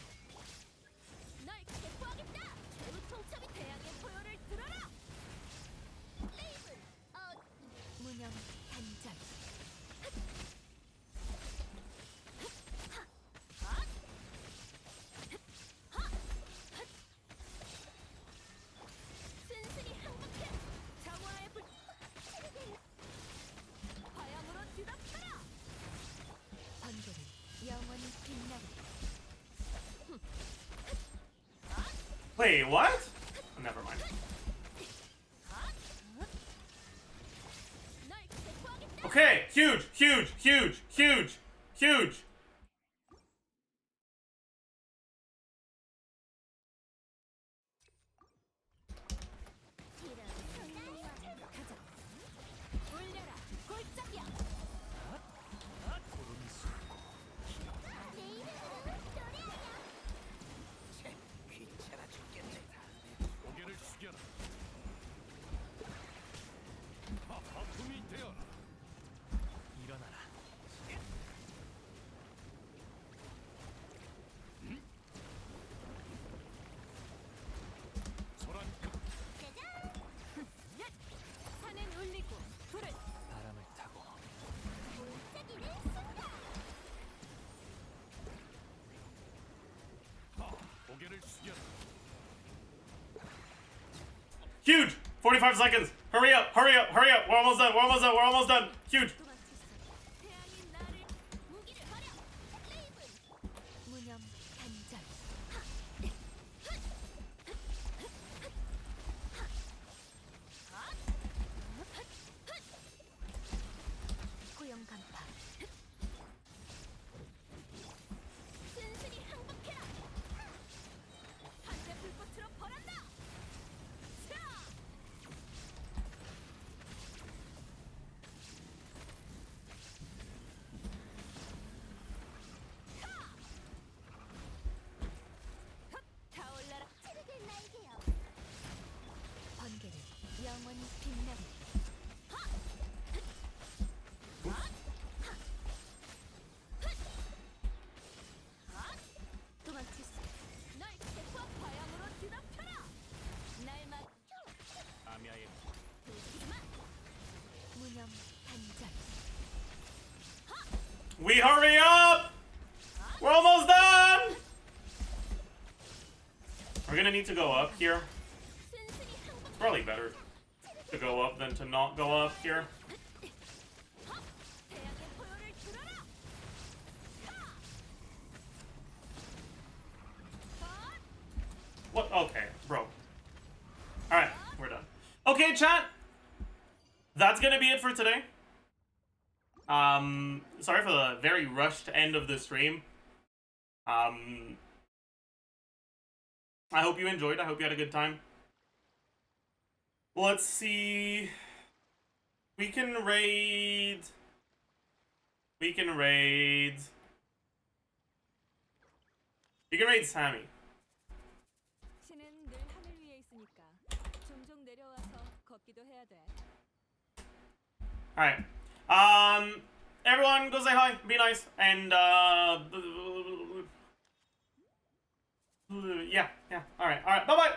널 체포하겠다. 최후 통첩이 태양의 포효를 들어라. 레이븐. 무념 단절. Wait, what? Oh, never mind. Okay, huge, huge, huge, huge, huge. 올려라 골짜기야. 고개를 숙여라. 하품이 되어라. 일어나라. 소란 산은 울리고 불은 바람을 타고 고개를 숙여라. Huge! 45 seconds! Hurry up, hurry up, hurry up! We're almost done, we're almost done, we're almost done! Huge! 태양이 나를 무기를 버려. 레이븐 무념 단절. 고용 간파. 순순히 항복해라. 반대 불꽃으로 벌한다. 자! 타올라라. 찌르게 날개요. 번개를 영원히 빛나리. 도망칠 수. 널 대포와 화양으로 뒤덮여라. 날 막. 아미아의 놓치지마. 무념 단절. We hurry up! We're almost done! We're gonna need to go up here. 순순히 항복. It's probably better to go up than to not go up here. 태양의 포효를 들어라. What? Okay, bro. Alright, we're done. Okay, chat. That's gonna be it for today. Sorry for the very rushed end of the stream. I hope you enjoyed. I hope you had a good time. Let's see. We can raid. We can raid Sammy. 신은 늘 하늘 위에 있으니까 종종 내려와서 걷기도 해야 돼. Alright. Everyone go say hi, be nice, and yeah. Alright, bye bye.